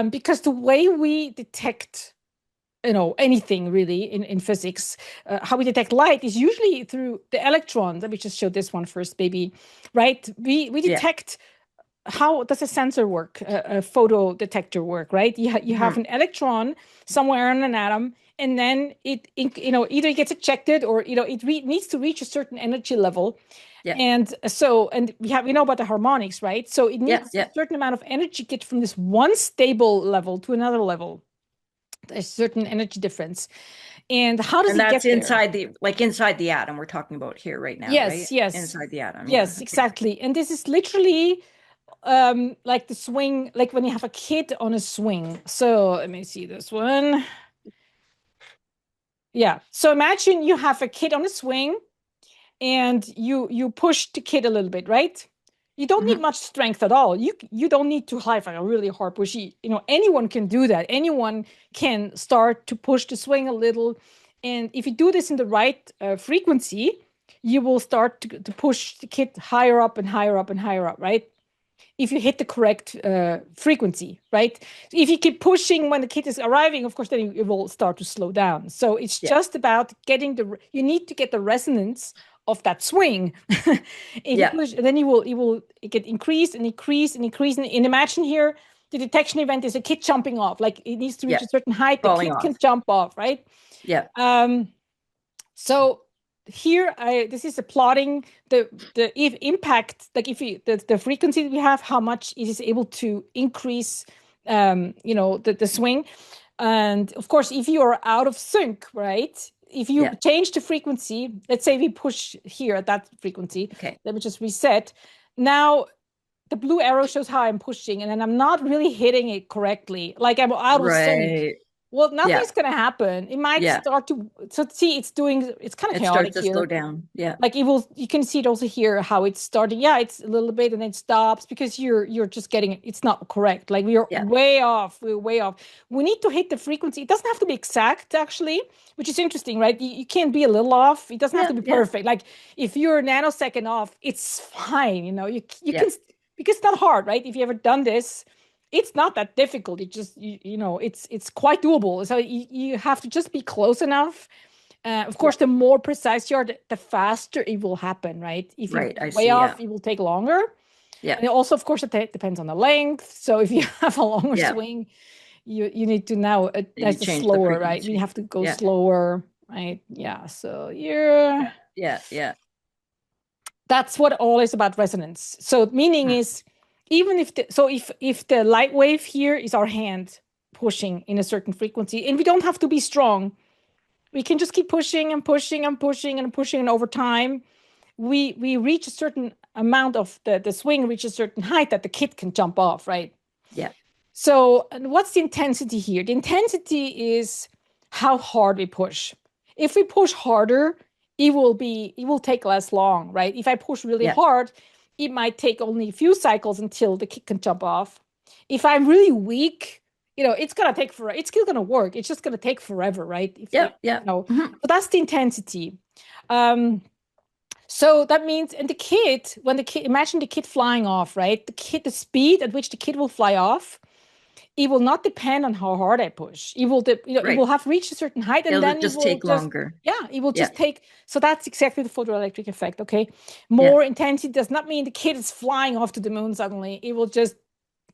Because the way we detect anything really in physics, how we detect light is usually through the electrons. Let me just show this one first, baby. Right? We Yeah. detect. How does a sensor work, a photo detector work, right? You have Hmm. an electron somewhere in an atom, and then either it gets ejected or it needs to reach a certain energy level. Yeah. And we know about the harmonics, right? So it Yeah. needs a Yeah. certain amount of energy to get from this one stable level to another level. There's a certain energy difference. And how does And it that's get there? inside the atom we're talking about here right now, right? Yes, yes, Inside the atom. Yeah. yes, Okay. exactly. And this is literally like the swing, like when you have a kid on a swing. So let me see this one. Yeah. So imagine you have a kid on a swing and you push the kid a little bit, right? You don't need Hmm. much strength at all. You don't need to have a really hard push. Anyone can do that. Anyone can start to push the swing a little. And if you do this in the right frequency, you will start to push the kid higher up and higher up and higher up, right? If you hit the correct frequency, right? If you keep pushing when the kid is arriving, of course, then it will start to slow down. So it's Yeah. just about you need to get the resonance of that swing. If you Yeah. push, then it will get increased and increase and increase. And imagine here, the detection event is a kid jumping off. Like it needs to reach Yeah. a certain height, the Falling kid can off. jump off, right? Yeah. Um, so here, this is a plotting the if impact, like if you the frequency we have, how much it is able to increase, the swing. And of course, if you are out of sync, right? If you Yeah. change the frequency, let's say we push here at that frequency, Okay. let me just reset. Now the blue arrow shows how I'm pushing, and then I'm not really hitting it correctly. Like I'm out of sync. Right. Well, Yeah. nothing's going to happen. It might Yeah. start to, so see, it's kind of It starts chaotic to slow here. down. Yeah. Like you can see it also here how it's starting. Yeah, it's a little bit and then it stops because you're just getting it. It's not correct. Like we are Yeah. way off. We're way off. We need to hit the frequency. It doesn't have to be exact actually, which is interesting, right? You can't be a little off. It doesn't have Yeah. to be Yeah. perfect. Like if you're a nanosecond off, it's fine. You Yeah. can, because it's not hard, right? If you ever done this, it's not that difficult. It just it's quite doable. So you have to just be close enough. Of Yeah. course, the more precise you are, the faster it will happen, right? If you're Right. I way see. Yeah. off, it will take longer. Yeah. And also, of course, it depends on the length. So if you have a longer Yeah. swing, you need to now You that's the change the slower, right? We frequency. have to go Yeah. slower, right? Yeah. So yeah, Yeah. Yeah. Yeah. that's what all is about resonance. So meaning Hmm. is even if the light wave here is our hand pushing in a certain frequency, and we don't have to be strong. We can just keep pushing and pushing and pushing and pushing, and over time we reach a certain amount of the swing reaches a certain height that the kid can jump off, right? Yeah. So and what's the intensity here? The intensity is how hard we push. If we push harder, it will take less long, right? If I push really Yeah. hard, it might take only a few cycles until the kid can jump off. If I'm really weak, it's gonna take forever. It's still gonna work. It's just gonna take forever, right? Yeah. Yeah. Hmm. So that's the intensity. Um, so that means, and the kid, imagine the kid flying off, right? The speed at which the kid will fly off, it will not depend on how hard I push. It will Right. have reached a certain height, and It'll then it just will take just, longer. yeah, it will Yeah. just take. So that's exactly the photoelectric effect. Okay, Yeah. more intensity does not mean the kid is flying off to the moon suddenly. It will just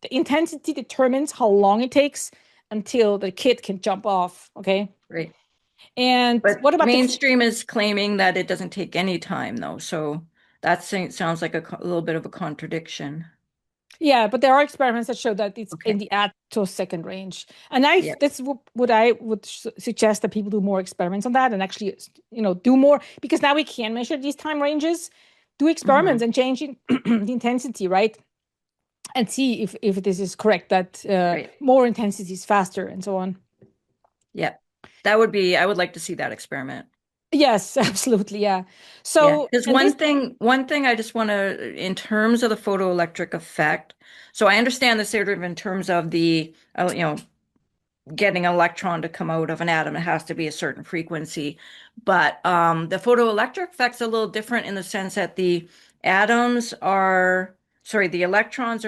the intensity determines how long it takes until the kid can jump off. Okay, Right. and But what about the mainstream is claiming that it doesn't take any time, though. So that sounds like a little bit of a contradiction. Yeah, but there are experiments that show that it's in Okay. the attosecond range. And Yeah. that's what I would suggest that people do more experiments on that and actually, do more because now we can measure these time ranges, do experiments Hmm. and changing the intensity, right? and see if this is correct, that Right. more intensity is faster and so on. Yeah. That would be, I would like to see that experiment. Yes, absolutely. Yeah. Yeah. So, Because and this, one thing I just want to, in terms of the photoelectric effect, so I understand this sort of in terms of the, getting an electron to come out of an atom, it has to be a certain frequency. But the photoelectric effect's a little different in the sense that the electrons are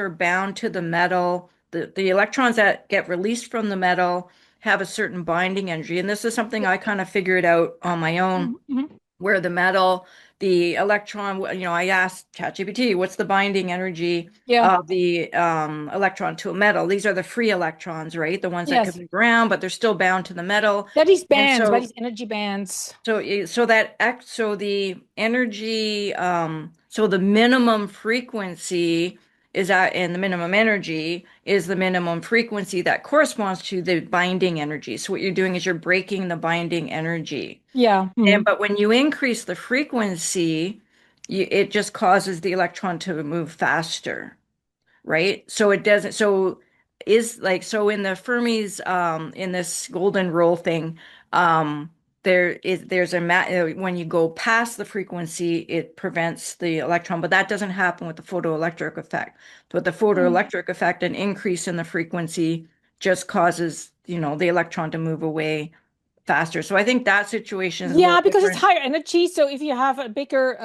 bound to the metal. The electrons that get released from the metal have a certain binding energy. And this is something I kind of figured out on my own mhm. where the electron, I asked ChatGPT, what's the binding energy Yeah. of the electron to a metal? These are the free electrons, right? The ones that can Yes. move around, but they're still bound to the metal. That is And bands, right? so These energy bands. so the energy, so the minimum frequency is at, and the minimum energy is the minimum frequency that corresponds to the binding energy. So what you're doing is you're breaking the binding energy. Yeah. Mhm. But when you increase the frequency, it just causes the electron to move faster, right? So it doesn't, so is like, so in the Fermi's, in this golden rule thing, um, when you go past the frequency, it prevents the electron, but that doesn't happen with the photoelectric effect. With the Mm. photoelectric effect, an increase in the frequency just causes, the electron to move away faster. So I think that situation is a Yeah, little because it's different. higher energy. So if you have a bigger,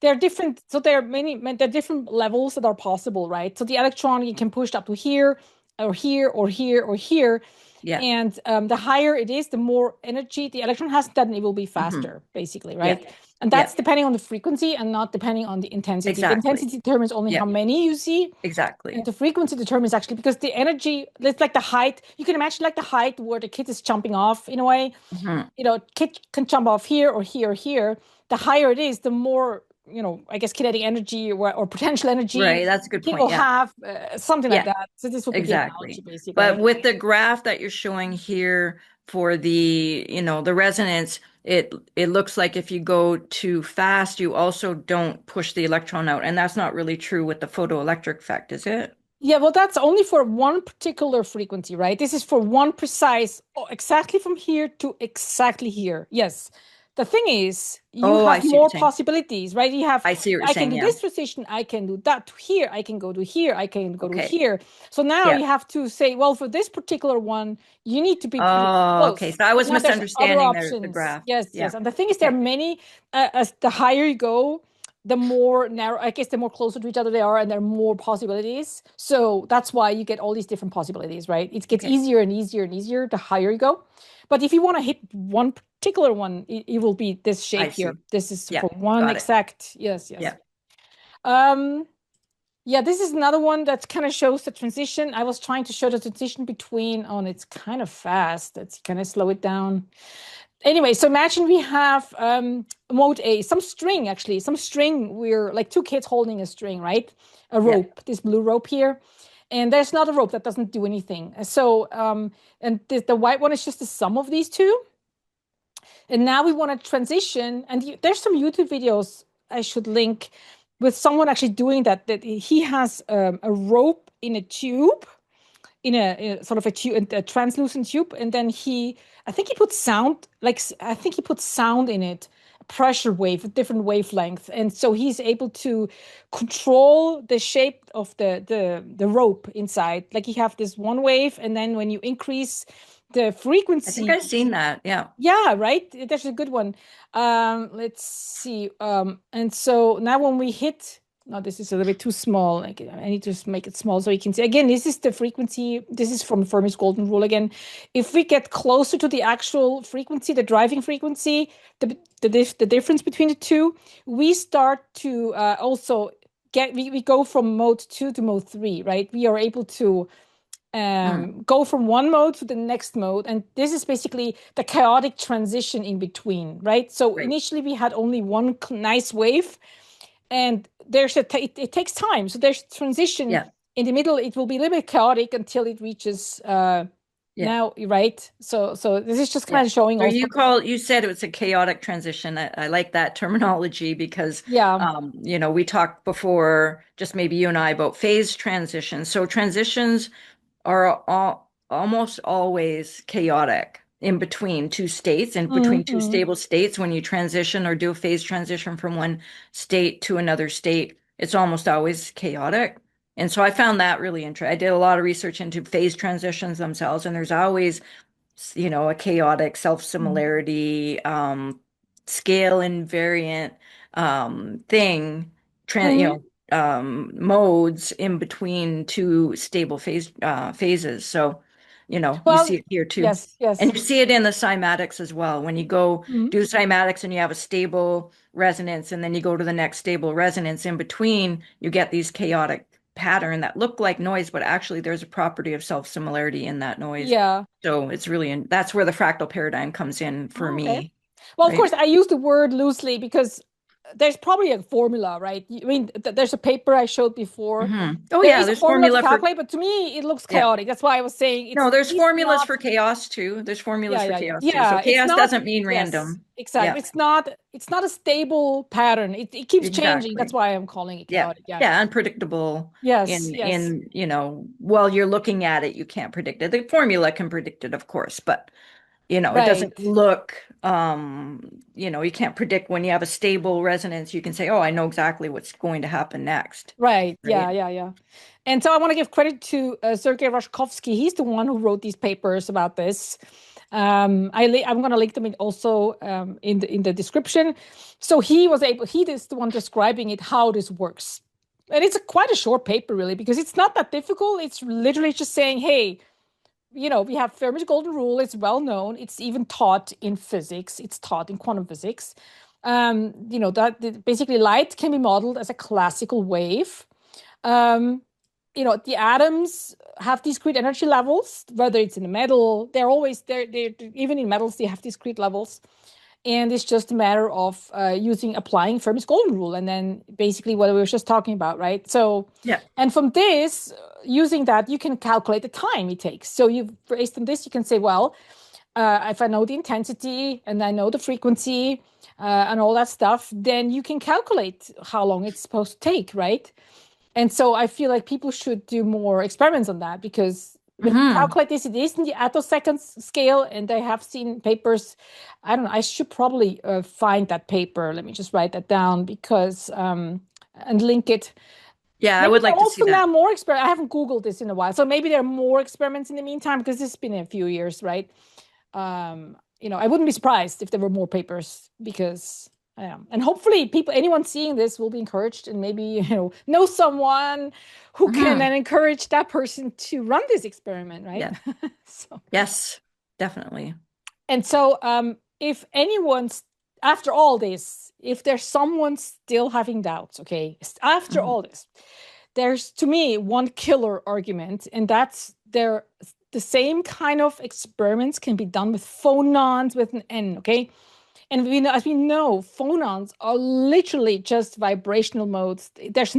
there are different, so there are different levels that are possible, right? So the electron you can push up to here, or here, or here, or here. Yeah. And the higher it is, the more energy the electron has, then it will be Hmm. faster, basically, Yeah. right? And Yeah. that's depending on the frequency and not depending on the intensity. The Exactly. intensity determines only Yeah. how many you see, and Exactly. the frequency determines actually because the energy, it's like the height. You can imagine like the height where the kid is jumping off in a way. Hmm. Kid can jump off here or here or here. The higher it is, the more, I guess kinetic energy or potential energy Right. That's a the good kid point. will Yeah. have, something like Yeah. that. So this would be the analogy, Exactly. But basically. with the graph that you're showing here for the resonance, it looks like if you go too fast, you also don't push the electron out. And that's not really true with the photoelectric effect, is it? Yeah, well, that's only for one particular frequency, right? This is for one precise, exactly from here to exactly here. Yes. The thing is, you Oh, I have see what you're more saying. possibilities, right? I see what you're I can saying. do Yeah. this position, I can do that to here, I can go to here, I can go to Okay. here. So now Yeah. you have to say, well, for this particular one, you need to be pretty Oh, okay. close. So I But was now there's other misunderstanding the options. graph. Yes, Yeah. yes. And the thing is, there are Okay. many, as the higher you go, the more narrow, I guess, the more closer to each other they are, and there are more possibilities. So that's why you get all these different possibilities, right? It gets Okay. easier and easier and easier the higher you go. But if you want to hit one particular one, it will be this I shape here. see. This is Yeah. for one Got it. exact. Yes, yes. Yeah. Um, yeah, this is another one that kind of shows the transition. I was trying to show the transition between, oh, and it's kind of fast. Let's kind of slow it down. Anyway, so imagine we have mode A, some string actually, some string. We're like two kids holding a string, right? A Yeah. rope, this blue rope here. And there's not a rope that doesn't do anything. So, and the white one is just the sum of these two. And now we want to transition. And there's some YouTube videos I should link with someone actually doing that. That he has a rope in a tube, in a sort of a tube, a translucent tube, and then I think he puts sound, I think he puts sound in it, pressure wave, different wavelengths, and so he's able to control the shape of the rope inside. Like you have this one wave, and then when you increase the I think frequency, I've seen that. Yeah. yeah, right. That's a good one. Let's see. And so now when we hit, no, this is a little bit too small. Like I need to just make it small so you can see. Again, this is the frequency. This is from Fermi's golden rule again. If we get closer to the actual frequency, the driving frequency, the difference between the two, we start to also we go from mode 2 to mode 3, right? We are able to Mm. go from one mode to the next mode. And this is basically the chaotic transition in between, right? So Right. initially we had only one nice wave, and it takes time. So there's transition Yeah. in the middle. It will be a little bit chaotic until it reaches Yeah. right? So this is just Yeah. kind of showing So also, you said it was a chaotic transition. I like that terminology because, yeah. we talked before, just maybe you and I, about phase transitions. So transitions are almost always chaotic in between two states, in between two Mm-hmm. stable states. When you transition or do a phase transition from one state to another state, it's almost always chaotic. And so I found that really interesting. I did a lot of research into phase transitions themselves, and there's always a chaotic self-similarity, scale invariant thing, Mm-hmm. modes in between two stable phases. So, you see Well, it here too. yes, And yes. you see it in the cymatics as well. When you go Mm-hmm. do cymatics and you have a stable resonance, and then you go to the next stable resonance in between, you get these chaotic pattern that look like noise, but actually there's a property of self-similarity in that noise. Yeah. So it's really that's where the fractal paradigm comes in for Oh, okay. me, Well, of right? course, I use the word loosely because there's probably a formula, right? I mean, there's a paper I showed before. Oh There yeah, is a there's formula to formula for calculate, but to me, it looks yeah. chaotic. That's why I was saying it's No, at there's least formulas not. for chaos too. There's formulas for chaos too. So Yeah. It's chaos not. doesn't mean Yes, random. exactly. Yeah, It's not a stable pattern. It keeps changing. That's exactly. why I'm calling it Yeah. chaotic. Yeah. Yeah, unpredictable Yes. Yes. in while you're looking at it, you can't predict it. The formula can predict it, of course, but it doesn't Right. look, you can't predict when you have a stable resonance. You can say, oh, I know exactly what's going to happen next, Right. Yeah. right? Yeah. Yeah. And so I want to give credit to Sergei Rashkovsky. He's the one who wrote these papers about this. I'm going to link them in also in the description. So he is the one describing it, how this works. And it's quite a short paper, really, because it's not that difficult. It's literally just saying, hey, we have Fermi's golden rule. It's well known. It's even taught in physics. It's taught in quantum physics. Basically light can be modeled as a classical wave. Um, the atoms have discrete energy levels, whether it's in a metal, they're always there. Even in metals, they have discrete levels. And it's just a matter of applying Fermi's golden rule, and then basically what we were just talking about, right? So, Yeah. and from this, using that, you can calculate the time it takes. So based on this, you can say, well, if I know the intensity and I know the frequency and all that stuff, then you can calculate how long it's supposed to take, right? And so I feel like people should do more experiments on that because when you Hmm. calculate this, it is in the attoseconds scale, and I have seen papers. I don't know. I should probably find that paper. Let me just write that down because and link it. Yeah, I Maybe would there are like to see also now that. more experiments. I haven't Googled this in a while, so maybe there are more experiments in the meantime because this has been a few years, right? I wouldn't be surprised if there were more papers because and hopefully anyone seeing this will be encouraged and maybe, know someone who can then Hmm. encourage that person to run this experiment, right? Yeah. So, Yes, definitely. and so, if anyone's after all this, if there's someone still having doubts, okay, after Hmm. all this, there's to me one killer argument, and that's the same kind of experiments can be done with phonons with an N, okay? And as we know, phonons are literally just vibrational modes. There's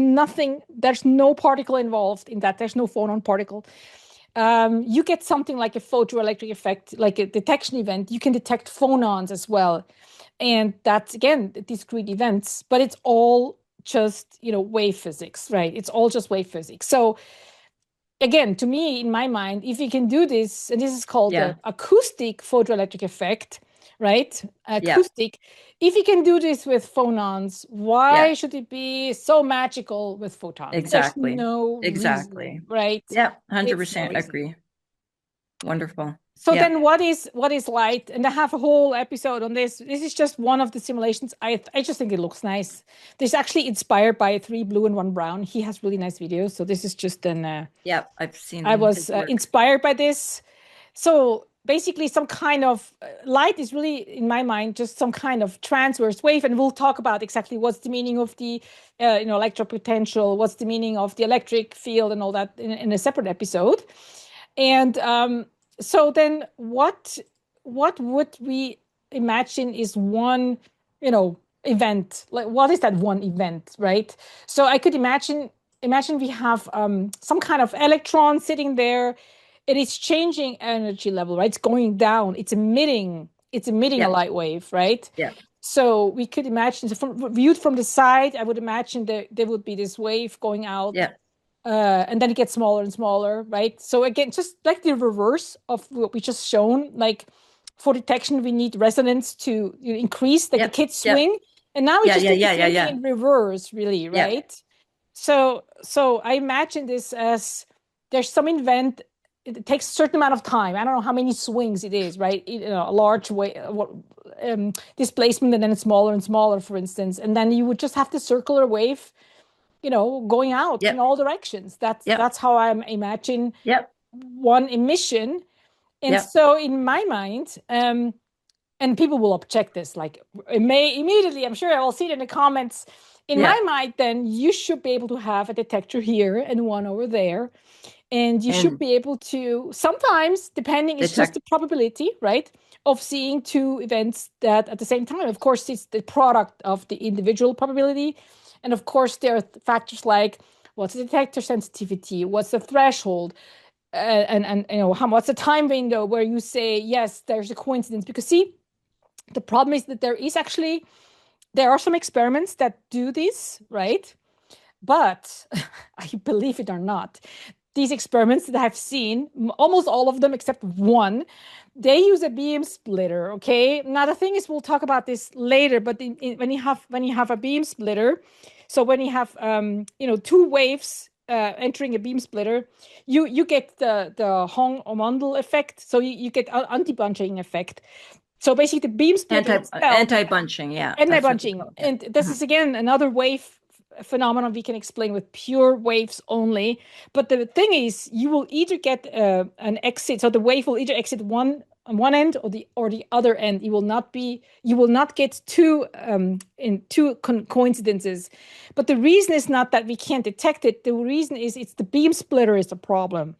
no particle involved in that. There's no phonon particle. You get something like a photoelectric effect, like a detection event. You can detect phonons as well. And that's, again, discrete events, but it's all just, wave physics, right? It's all just wave physics. So again, to me, in my mind, if you can do this, and this is called the Yeah. acoustic photoelectric effect, right? Yeah. Acoustic. If you can do this with phonons, Yeah. why should it be so magical with photons? There's Exactly. no reason, Exactly. right? Yeah, It's no 100% reason. agree. Wonderful. So Yeah. then what is light? And I have a whole episode on this. This is just one of the simulations. I just think it looks nice. This is actually inspired by three blue and one brown. He has really nice videos. So this is just Yeah, I've I seen his was work. inspired by this. So basically, some kind of light is really, in my mind, just some kind of transverse wave. And we'll talk about exactly what's the meaning of the, electric potential, what's the meaning of the electric field, and all that in a separate episode. And so then, what would we imagine is one, event? Like, what is that one event, right? So I could imagine we have some kind of electron sitting there it is changing energy level, right? It's going down. It's emitting a Yep. light wave, right? Yep. So we could imagine, so viewed from the side, I would imagine that there would be this wave going out, Yep. and then it gets smaller and smaller, right? So again, just like the reverse of what we just shown, like for detection, we need resonance to increase, like the Yep. kids Yep. swing, and now we Yeah. just Yeah. did the Yeah. Yeah. same thing Yeah. in reverse, really, Yep. right? So I imagine this as there's some event. It takes a certain amount of time. I don't know how many swings it is, right? A large way, displacement, and then it's smaller and smaller, for instance, and then you would just have the circular wave, going out in Yep. all directions. That's Yep. that's how I imagine Yep. one emission. And Yep. so in my mind, and people will object this, like it may immediately, I'm sure I will see it in the comments. In my Yep. mind, then you should be able to have a detector here and one over there. And you should And be able to sometimes, depending, it's just detect. the probability, right, of seeing two events that at the same time. Of course, it's the product of the individual probability. And of course, there are factors like what's the detector sensitivity, what's the threshold, and what's the time window where you say yes, there's a coincidence. Because see, the problem is that there are some experiments that do this, right? But I believe it or not, these experiments that I've seen, almost all of them except one, they use a beam splitter. Okay. Now the thing is, we'll talk about this later. But when you have a beam splitter, so when you have two waves entering a beam splitter, you get the Hong-Mondel effect. So you get anti-bunching effect. So basically, the beam splitter itself, Anti-bunching. Yeah. That's what they anti-bunching, call it. and this Mhm. is again another wave phenomenon we can explain with pure waves only. But the thing is, you will either get an exit, so the wave will either exit one on one end or the other end. You will not get two coincidences. But the reason is not that we can't detect it. The reason is it's the beam splitter is the problem.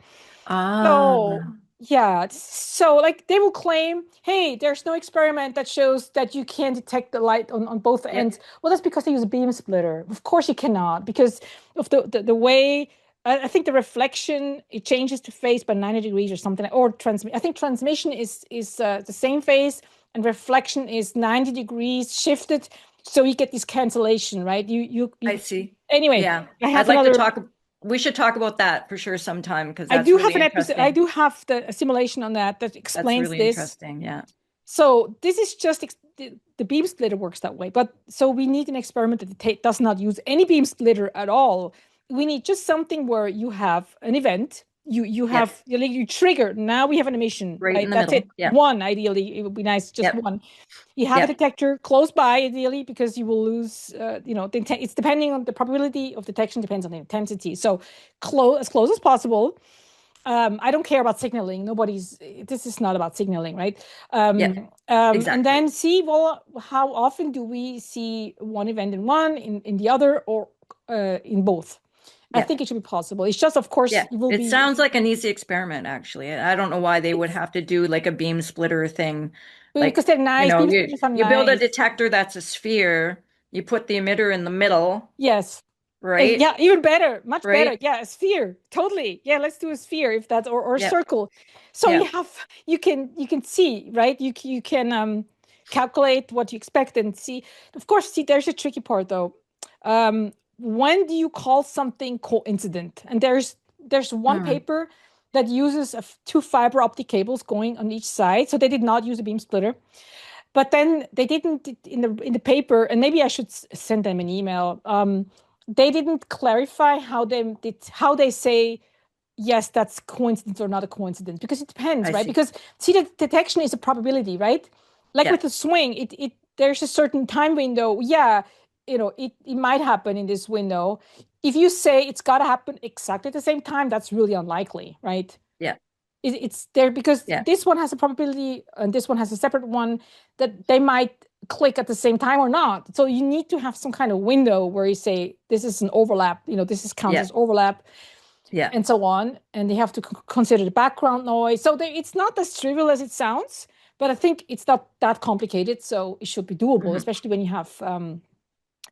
So, Ah. yeah, so like they will claim, hey, there's no experiment that shows that you can detect the light on both Yep. ends. Well, that's because they use a beam splitter. Of course, you cannot because of the way. I think the reflection it changes to phase by 90 degrees or something, or transmit. I think transmission is the same phase, and reflection is 90 degrees shifted, so you get this cancellation, right? I see. Anyway, Yeah. I I'd have like to another. talk. We should talk about that for sure sometime because I that's do have really an episode. I interesting. do have a simulation on that That's explains really this. interesting. Yeah. So this is just the beam splitter works that way. But so we need an experiment that does not use any beam splitter at all. We need just something where you have an event. You Yep. have you trigger. Now we have an emission, Right in right? the That's it. middle. Yep. One, ideally, it would be nice, just Yep. one. You have a Yep. detector close by, ideally, because you will lose. It's depending on the probability of detection depends on the intensity. So close as possible. I don't care about signaling. This is not about signaling, right? Yep. And Exactly. then see, well, how often do we see one event in one, in the other, or in both? I Yep. think it should be possible. It's just, of course, Yeah. it will It be, sounds like an easy experiment, actually. I don't know why they would it's have to do like a beam splitter thing. because Like, they're nice. Beam you splitters are you build a nice. detector that's a sphere, you put the emitter in the middle, Yes. right? Yeah, even better, much better. Right? Yeah, a sphere, totally. Yeah, let's do a sphere if that's or a Yep. circle. So Yep. you can see, right? You can calculate what you expect and see. Of course, see, there's a tricky part though. When do you call something coincident? And there's one Mm, paper that uses two fiber optic cables going on each side. So they did not use a beam splitter. But then they didn't in the paper, and maybe I should send them an email. They didn't clarify how they say yes, that's coincidence or not a coincidence, because it depends, I right? see. Because see, the detection is a probability, right? Like with Yep. the swing, it there's a certain time window. Yeah, it might happen in this window. If you say it's got to happen exactly at the same time, that's really unlikely, right? Yep. It's there because Yep. this one has a probability and this one has a separate one that they might click at the same time or not. So you need to have some kind of window where you say this is an overlap, this is counts as Yep. overlap Yep. and so on. And they have to consider the background noise. So it's not as trivial as it sounds, but I think it's not that complicated. So it should be doable, Hmm. especially when you have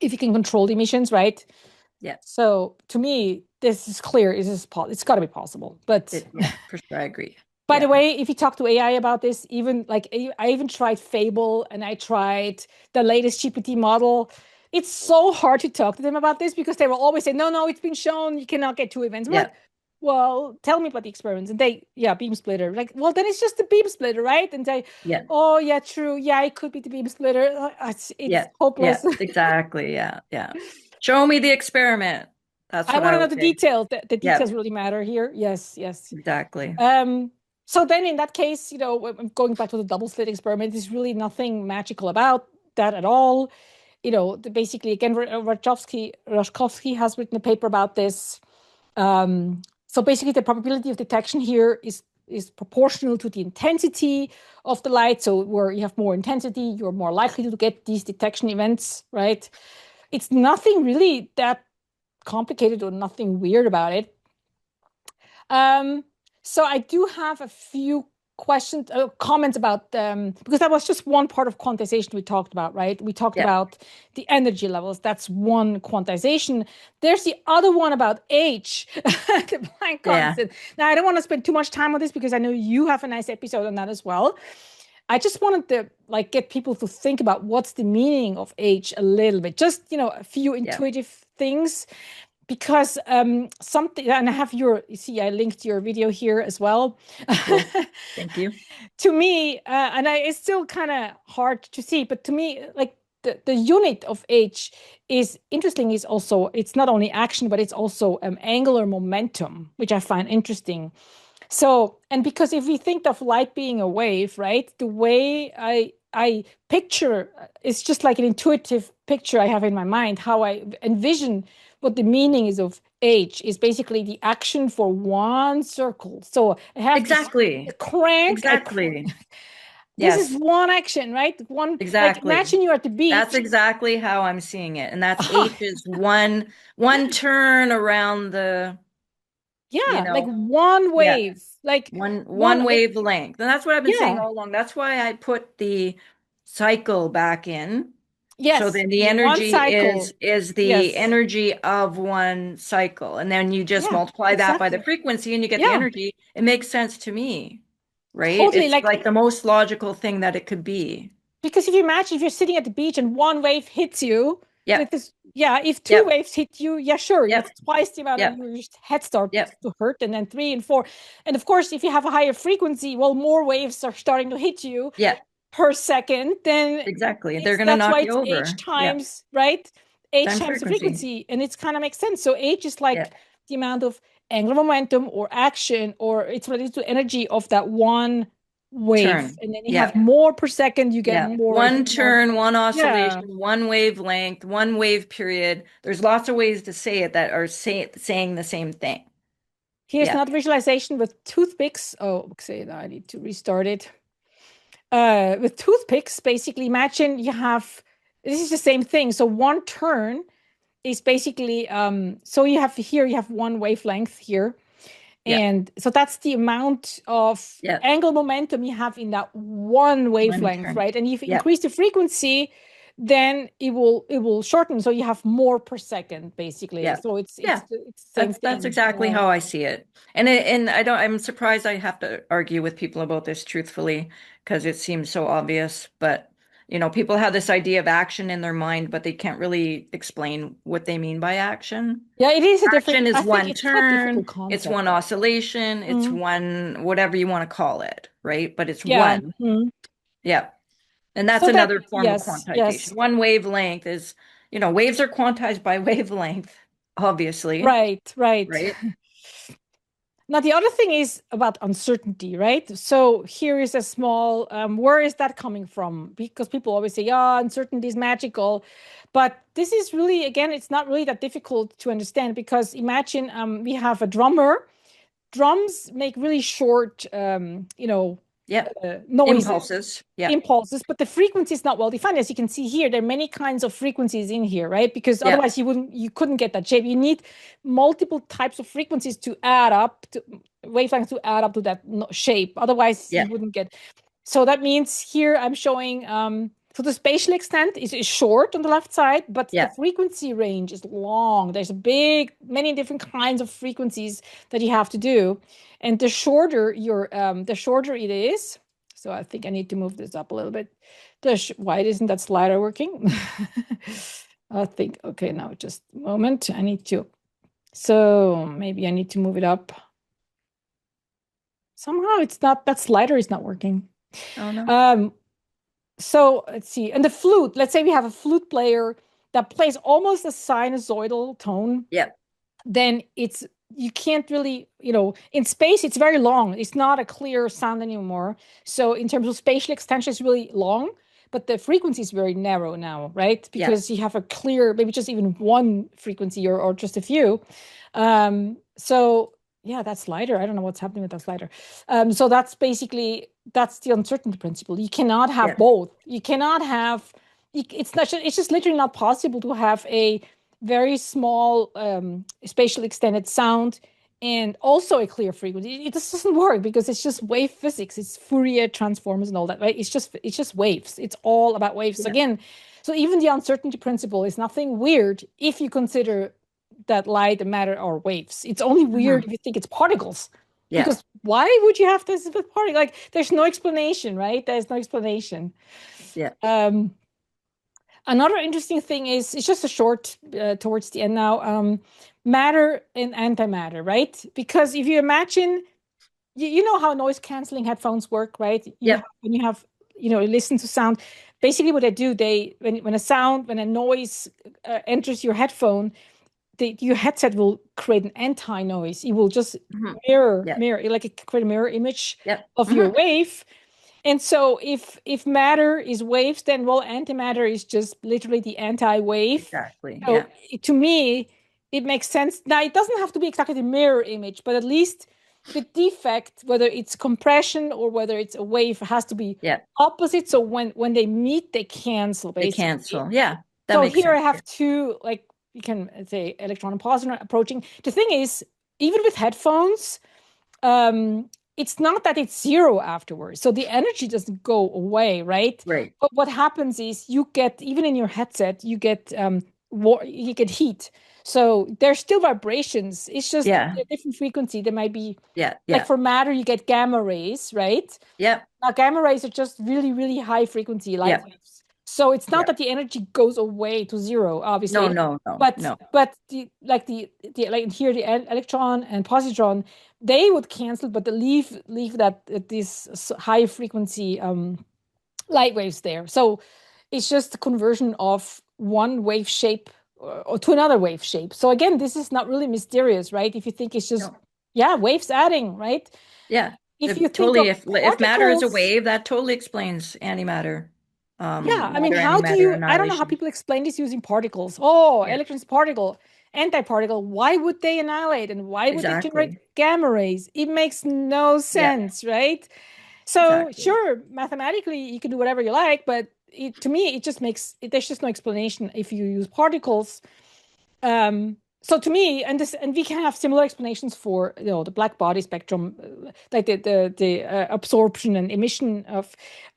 if you can control the emissions, right? Yep. So to me, this is clear. It's got to be possible. But Yeah, for sure. I agree. by the Yeah. way, if you talk to AI about this, even like I even tried Fable and I tried the latest GPT model. It's so hard to talk to them about this because they will always say, no, no, it's been shown you cannot get two events. I'm Yeah. like, well, tell me about the experiments. And they, yeah, beam splitter. Like, well, then it's just the beam splitter, right? And they, Yeah. oh, yeah, true. Yeah, it could be the beam splitter. It's Yeah. Yeah. hopeless. Exactly. Yeah. Yeah. Show me the experiment. That's I what want I to know would the say. details. The Yeah. details really matter here. Yes, yes. Exactly. Um, so then in that case, going back to the double slit experiment, there's really nothing magical about that at all. Basically, again, Rashkovsky has written a paper about this. So basically, the probability of detection here is proportional to the intensity of the light. So where you have more intensity, you're more likely to get these detection events, right? It's nothing really that complicated or nothing weird about it. Um, so I do have a few questions, comments about because that was just one part of quantization we talked about, right? We talked Yeah. about the energy levels. That's one quantization. There's the other one about H, the Planck Yeah. constant. Now, I don't want to spend too much time on this because I know you have a nice episode on that as well. I just wanted to like get people to think about what's the meaning of H a little bit, just a few Yeah. intuitive things because something, and I have you see, I linked your video here as well. Cool. Thank you. To me, it's still kind of hard to see, but to me, like the unit of H is interesting, is also, it's not only action, but it's also angular momentum, which I find interesting. So, and because if we think of light being a wave, right, the way I picture, it's just like an intuitive picture I have in my mind, how I envision what the meaning is of H is basically the action for one circle. So I have this Exactly. crank, Exactly. this is Yes. one action, right? One, like Exactly. imagine you're at the That's beach. exactly how I'm seeing it. And that's H is one turn around the, you Yeah, like know, one yeah, wave, like one one, wavelength. And that's what I've been saying yeah, all along. That's why I put the cycle back in. So yes, then the one energy cycle. is the Yes. energy of one cycle. And then you just Yeah, multiply that by the exactly. frequency and you get the Yeah, energy. It makes sense to me, right? totally. It's Like, like the most logical thing that it could be. because if you imagine if you're sitting at the beach and one wave hits you, like Yep. this, yeah, if two Yep. waves hit you, yeah, sure, Yep. it's twice the amount of Yep. your head starts Yep. to hurt, and then three and four. And of course, if you have a higher frequency, well, more waves are starting to hit you Yep. per second, then Exactly. They're going to that's knock why you it's H over. Yep. times, right? H Times times the frequency. frequency, and it's kind of makes sense. So H is like Yep. the amount of angular momentum or action, or it's related to energy of that one wave. Turn. And then you have Yep. more per second, you get Yep. more, if One you more. turn, one Yeah. oscillation, one wavelength, one wave period. There's lots of ways to say it that are saying the same thing. Here's Yeah. another visualization with toothpicks. Oh, okay, now I need to restart it. With toothpicks, basically, imagine you have, this is the same thing. So one turn is basically, so you have one wavelength here. Yeah. And so that's the amount of Yeah. angular momentum you have in that one One wavelength, turn. right? And if you Yep. increase the frequency, then it will shorten. So you have more per second, basically. Yeah. So it's Yeah. it's the same That's thing. exactly Yeah. how I see it. And I'm surprised I have to argue with people about this truthfully because it seems so obvious, but people have this idea of action in their mind, but they can't really explain what they mean by action. Yeah, it is a different, Action is I think one it's a difficult turn, it's concept. one oscillation, it's Mm. one whatever you want to call it, right? But it's Yeah. one. Mm. Yeah. And that's So that, another form of yes, quantization. yes. One wavelength is, waves are quantized by wavelength, obviously, Right, right. right? Now, the other thing is about uncertainty, right? So here is a small, where is that coming from? Because people always say, yeah, uncertainty is magical. But this is really, again, it's not really that difficult to understand because imagine we have a drummer. Drums make really short, Yep. noises, Impulses. Yep. impulses, but the frequency is not well defined. As you can see here, there are many kinds of frequencies in here, right? Because Yep. otherwise you couldn't get that shape. You need multiple types of frequencies to add up to wavelengths to add up to that shape. Otherwise, you Yep. wouldn't get. So that means here I'm showing So the spatial extent is short on the left side, but the Yeah. frequency range is long. There's many different kinds of frequencies that you have to do. And the shorter it is. So I think I need to move this up a little bit. Why isn't that slider working? I think, okay, now just a moment. So maybe I need to move it up. Somehow that slider is not working. Oh no. Um, so let's see. And the flute, let's say we have a flute player that plays almost a sinusoidal tone, Yeah. then you can't really, in space, it's very long. It's not a clear sound anymore. So in terms of spatial extension, it's really long, but the frequency is very narrow now, right? Yeah. Because you have a clear, maybe just even one frequency or just a few. So yeah, that slider, I don't know what's happening with that slider. So that's the uncertainty principle. You cannot have Yeah. both. You cannot have, it's just literally not possible to have a very small spatial extended sound and also a clear frequency. It just doesn't work because it's just wave physics. It's Fourier transforms and all that, right? It's just waves. It's all about waves. Yeah. Again, so even the uncertainty principle is nothing weird if you consider that light and matter are waves. It's only weird Hmm. if you think it's particles. Yeah. Because why would you have this with particles? Like, there's no explanation, right? There's no explanation. Yeah. Um, Another interesting thing is it's just a short towards the end now. Matter and antimatter, right? Because if you imagine, you know how noise canceling headphones work, right? Yep. You listen to sound. Basically, what they do, when a noise enters your headphone, your headset will create an anti-noise. It will just Hmm. Yep. mirror, like create a mirror image Yep. of your Hmm. wave. And so if matter is waves, then well, antimatter is just literally the anti-wave. Exactly. So Yeah. to me, it makes sense. Now it doesn't have to be exactly the mirror image, but at least the defect, whether it's compression or whether it's a wave, has to be Yeah. opposite. So when they meet, they cancel They basically. cancel. Yeah. That So makes here I sense. Yeah. have two, like you can say electron and positron approaching. The thing is, even with headphones, it's not that it's zero afterwards. So the energy doesn't go away, right? Right. But what happens is you get, even in your headset, you get heat. So there's still vibrations. It's just Yeah. a different frequency. There might be, Yeah. like Yeah. for matter, you get gamma rays, right? Yep. Now, gamma rays are just really, really high frequency light Yep. waves. So it's not Yep. that the energy goes away to zero, No, obviously, no, no, but no. like here the electron and positron, they would cancel, but they leave this high frequency light waves there. So it's just a conversion of one wave shape or to another wave shape. So again, this is not really mysterious, right? If you think it's just, No. yeah, waves adding, right? Yeah. If you It think totally, of if matter is a particles, wave, that totally explains antimatter, yeah, I mean, matter antimatter I don't know how annihilation. people explain this using particles. Oh, Yeah. electrons particle, antiparticle. Why would they annihilate and why would they generate Exactly. gamma rays? It makes no Yeah. sense, right? So Exactly. sure, mathematically you can do whatever you like, but to me there's just no explanation if you use particles. So to me, and we can have similar explanations for the black body spectrum, like the absorption and emission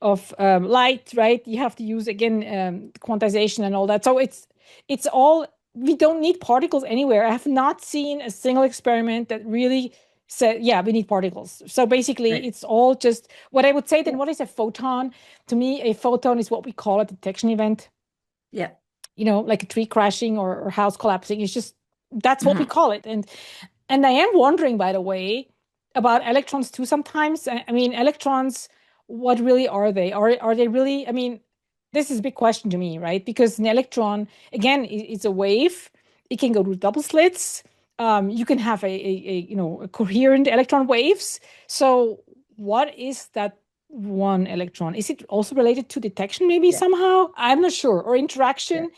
of light, right? You have to use again quantization and all that. So it's all, we don't need particles anywhere. I have not seen a single experiment that really said, yeah, we need particles. So basically, Right. it's all just what I would say. Then Yeah. what is a photon? To me, a photon is what we call a detection event, Yeah. like a tree crashing or house collapsing. It's just that's what we Hmm. call it. And I am wondering, by the way, about electrons too sometimes. I mean, electrons, what really are they? Are they really? I mean, this is a big question to me, right? Because an electron, again, it's a wave. It can go to double slits. You can have a coherent electron waves. So what is that one electron? Is it also related to detection, maybe Yeah. somehow? I'm not sure. Or Yeah. interaction?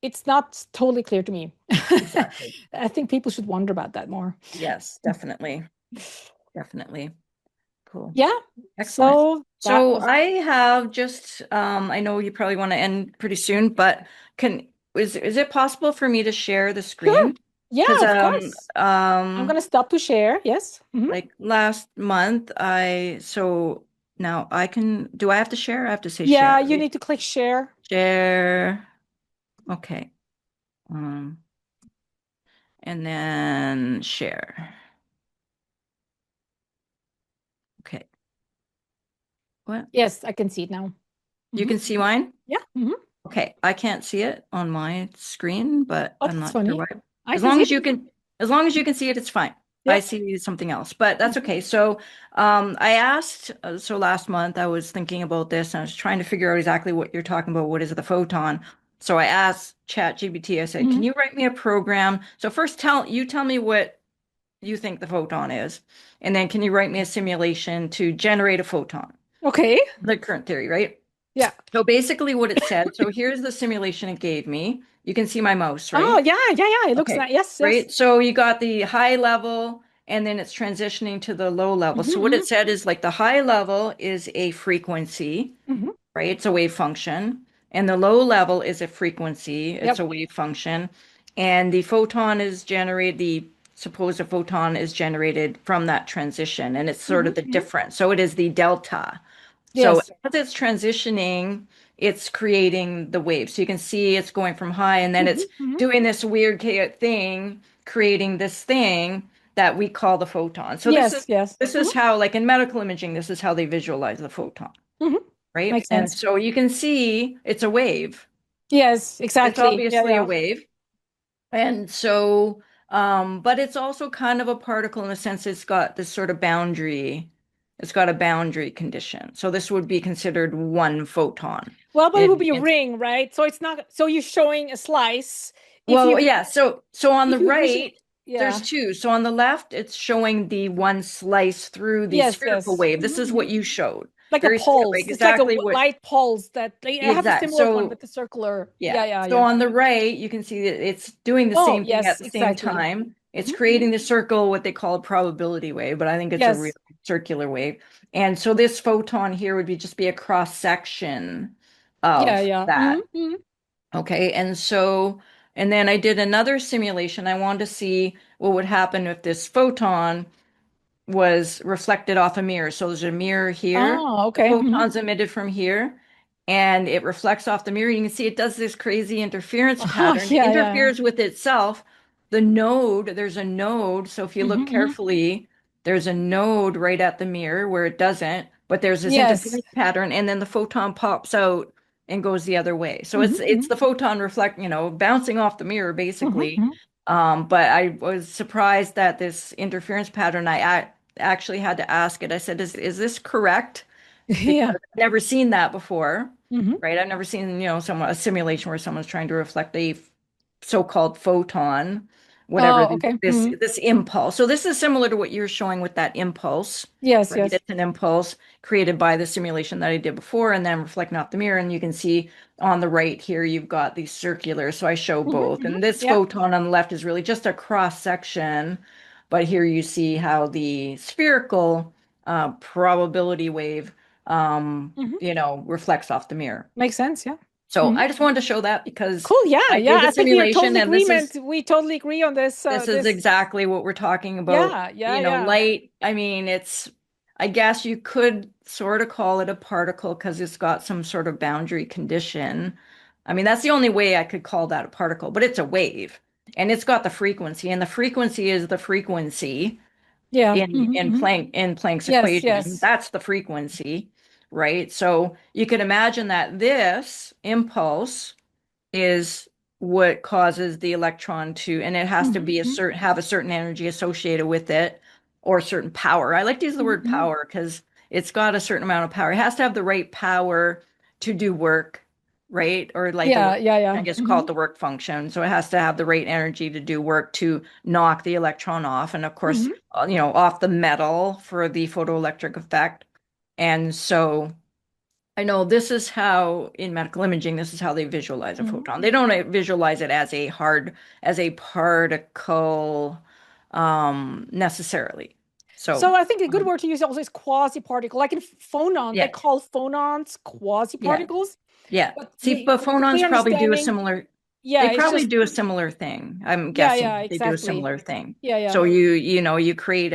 It's not totally clear to me. Exactly. I think people should wonder about that more. Yes, definitely. Definitely. Cool. Yeah. Excellent. So that So was, I have just I know you probably want to end pretty soon, but can is it possible for me to share the sure. screen? Yeah, Because of course. I'm going to stop to share. Yes. like last month I so Now do I have to share? I have to say share, Yeah, you right? need to click share. Share. Okay. Um, and then share. Okay. What? Yes, I can see it now. You Hmm. can see mine? Yeah. Okay, I can't see it on my screen, but Oh, I'm that's not sure why. funny. I As can long see as it. as long as you can see it, it's fine. I Yep. see something else, but that's Mhm. okay. So, I asked, so last month I was thinking about this and I was trying to figure out exactly what you're talking about. What is the photon? So I asked ChatGPT, I said, can Mhm. you write me a program? So first tell me what you think the photon is, and then can you write me a simulation to generate a photon? Okay. The current theory, right? Yeah. So basically what it said, so here's the simulation it gave me. You can see my mouse, Oh, right? yeah, yeah, yeah. It looks Okay, nice. Yes, yes. right. So you got the high level and then it's transitioning to the low level. So what it Hmm. said is like the high level is a frequency, Hmm. right? It's a wave function. And the low level is a frequency, it's a Yep. wave function. And the photon is generated, the supposed photon is generated from that transition. And it's sort Hmm. of the Hmm. difference. So it is the delta. So Yes. as it's transitioning, it's creating the wave. So you can see it's going from high and then Hmm. it's Hmm. doing this weird chaotic thing, creating this thing that we call the photon. So Yes, yes. this Hmm. is how, like in medical imaging, this is how they visualize the photon, Hmm. right? Makes And sense. so you can see it's a wave. Yes, It's exactly. Yeah, obviously a yeah. wave. And so, but it's also kind of a particle in the sense it's got this sort of boundary. It's got a boundary condition. So this would be considered one photon. Well, but it would And be a ring, right? So it's not, so you're showing a slice. If well, you yeah. So on the if you visual, right, there's yeah. two. So on the left, it's showing the one slice through the Yes, spherical yes. wave. This is Hmm. what you showed. Like a Very like pulse. It's like a exactly what light pulse that I have a exact. similar one, but So the circular. yeah. Yeah, yeah, So yeah. on the right, you can see that it's doing the Oh, same thing at yes, the same exactly. time. It's Hmm. Hmm. creating the circle, what they call a probability wave, but I think it's a real Yes. circular wave. And so this photon here would be just be a cross section Yeah, of yeah. that. Hmm. Okay. And so, and then I did another simulation. I wanted to see what would happen if this photon was reflected off a mirror. So there's a mirror here. Oh, The okay. Hmm. photon's emitted from here, and it reflects off the mirror. You can see it does this crazy interference Oh, pattern. It yeah, yeah. interferes with itself. The node, there's a node. So if you Hmm. look Hmm. carefully, there's a node right at the mirror where it doesn't, but there's this Yes. interference pattern, and then the photon pops out and goes the other way. So Hmm. it's Hmm. the photon bouncing off the mirror basically. Hmm. But I was surprised that this interference pattern, actually had to ask it. I said, is this correct? Because Yeah. I've never seen that before, Hmm. right? I've never seen, a simulation where someone's trying to reflect a so-called photon, whatever Oh, okay. Hmm. this impulse. So this is similar to what you're showing with that impulse, Yes, right? yes. It's an impulse created by the simulation that I did before and then reflecting off the mirror. And you can see on the right here, you've got these circular. So I show Hmm. both. Hmm. And this Yeah. photon on the left is really just a cross section. But here you see how the spherical probability wave, Hmm. reflects off the mirror. Makes sense. Yeah. So Hmm. I just wanted to show that because Cool. Yeah, I did yeah. the I think we are simulation totally and agreement. We totally agree on this. this is This. exactly what we're talking about. Yeah, yeah, yeah. Light, I mean, I guess you could sort of call it a particle because it's got some sort of boundary condition. I mean, that's the only way I could call that a particle, but it's a wave and it's got the frequency, and the frequency is the frequency Yeah. Hmm. Hmm. in Planck's Yes, equation. yes. That's the frequency, right? So you could imagine that this impulse is what causes the electron to, and it has to Hmm. be Hmm. have a certain energy associated with it or a certain power. I like to use the word Hmm. power because it's got a certain amount of power. It has to have the right power to do work, right? Or like the Yeah, work, yeah, I yeah. guess call Hmm. it the work function. So it has to have the right energy to do work to knock the electron off. And of course, Hmm. off the metal for the photoelectric effect. And so I know this is how, in medical imaging, this is how they visualize a Hmm. photon. They don't visualize it as as a particle, necessarily. So, So I think a good um, word to use also is quasi-particle. Like in phonon, they yeah, call phonons yeah, quasi-particles. yeah. But See, but the phonons clear probably do a understanding, similar, they yeah, it's probably just, do a similar thing. I'm yeah, yeah, guessing they do a exactly. similar thing. Yeah, yeah. So you create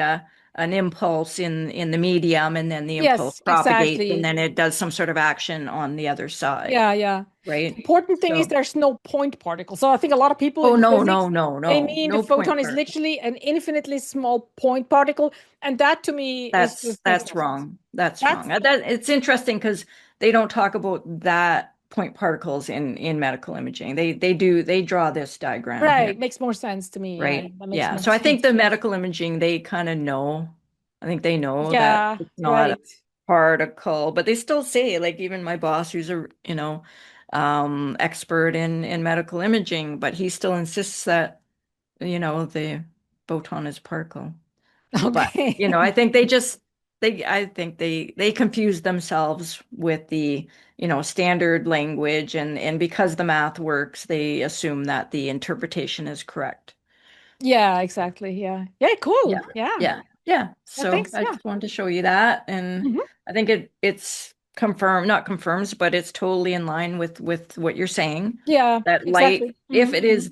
an impulse in the medium, and then the impulse Yes, propagates, and exactly. then it does some sort of action on the other side, Yeah, yeah. The right? important thing is So, there's no point particle. So I think a lot of people oh in no, physics, no, no, they no, mean the no point photon is particle. literally an infinitely small point particle. And that to me is That's just makes no that's sense. wrong. That's That's wrong. That it's interesting because they don't talk about that point particles in medical imaging. They draw this diagram here, right. Makes more sense to me. Yeah, right? that makes Yeah. more So I think sense. the medical imaging, they kind of know. I think they know that Yeah, it's not a right. particle, but they still say, like, even my boss, who's a expert in medical imaging, but he still insists that the photon is a particle. But Okay. I think they confuse themselves with the standard language, and because the math works, they assume that the interpretation is correct. Yeah, exactly. Yeah. Yeah, Yeah. cool. Yeah. Yeah. Yeah. Yeah, So thanks. I Yeah. just wanted to show you that, and Hmm. I think it's confirmed, not confirms, but it's totally in line with what you're saying. Yeah, That light, exactly. Hmm. if it is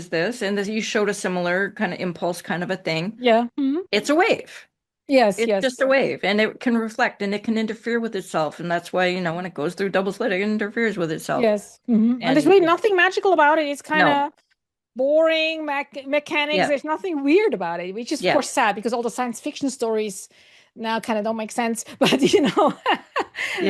this, and you showed a similar kind of impulse kind of a thing, Yeah. Hmm. it's a wave. Yes, It's just a yes. wave, and it can reflect and it can interfere with itself. And that's why, when it goes through double slit, it interferes with itself. Yes. Hmm. And there's And really nothing magical about it. It's kind no, of boring mechanics. yeah, There's nothing weird about it, which is of yeah, course sad because all the science fiction stories now kind of don't make sense. But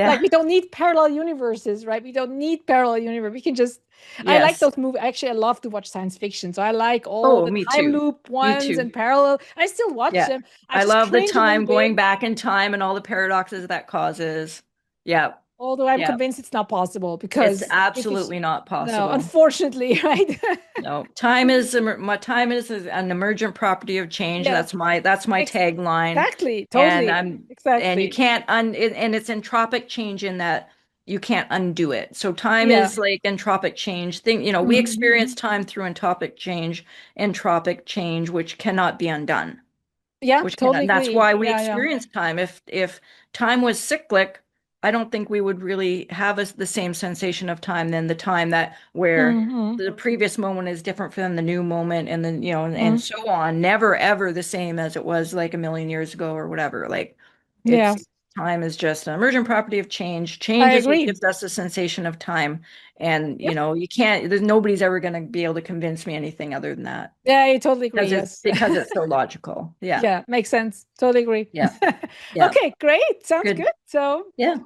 like yeah, we don't need parallel universes, right? We don't need parallel universe. We can just I like yes. those movies. Actually, I love to watch science fiction. So I like all Oh, the me time too. loop Me ones too. and parallel. I still watch Yeah. them. I I just love the cringe a little time bit, going back in time and all the paradoxes that causes. Yeah, although I'm yeah. convinced it's not possible It's because if it's absolutely not no, possible. unfortunately, right? No, time is an emergent property of change. Yes, That's my tagline. exactly, And totally, you exactly. can't and it's entropic change in that you can't undo it. So time Yeah. is like entropic change. We Mhm. experience time through entropic change, which cannot be undone. Yeah, totally That's agree. why we Yeah, yeah. experience time. If time was cyclic, I don't think we would really have the same sensation of time than the time that where Hmm. the previous moment is different from the new moment, and then and so on. Never ever the same as it was like a million years ago or whatever. Like Yeah, it's time is just an emergent property of change. I Change is what agree. gives us a sensation of time. And Yep. you can't, nobody's ever going to be able to convince me anything other than that Yeah, I totally agree. because it's Yes. because it's so logical. Yeah. Yeah, makes sense. Totally agree. Yeah. Yeah. Okay, great. Sounds Good. good. So Yeah.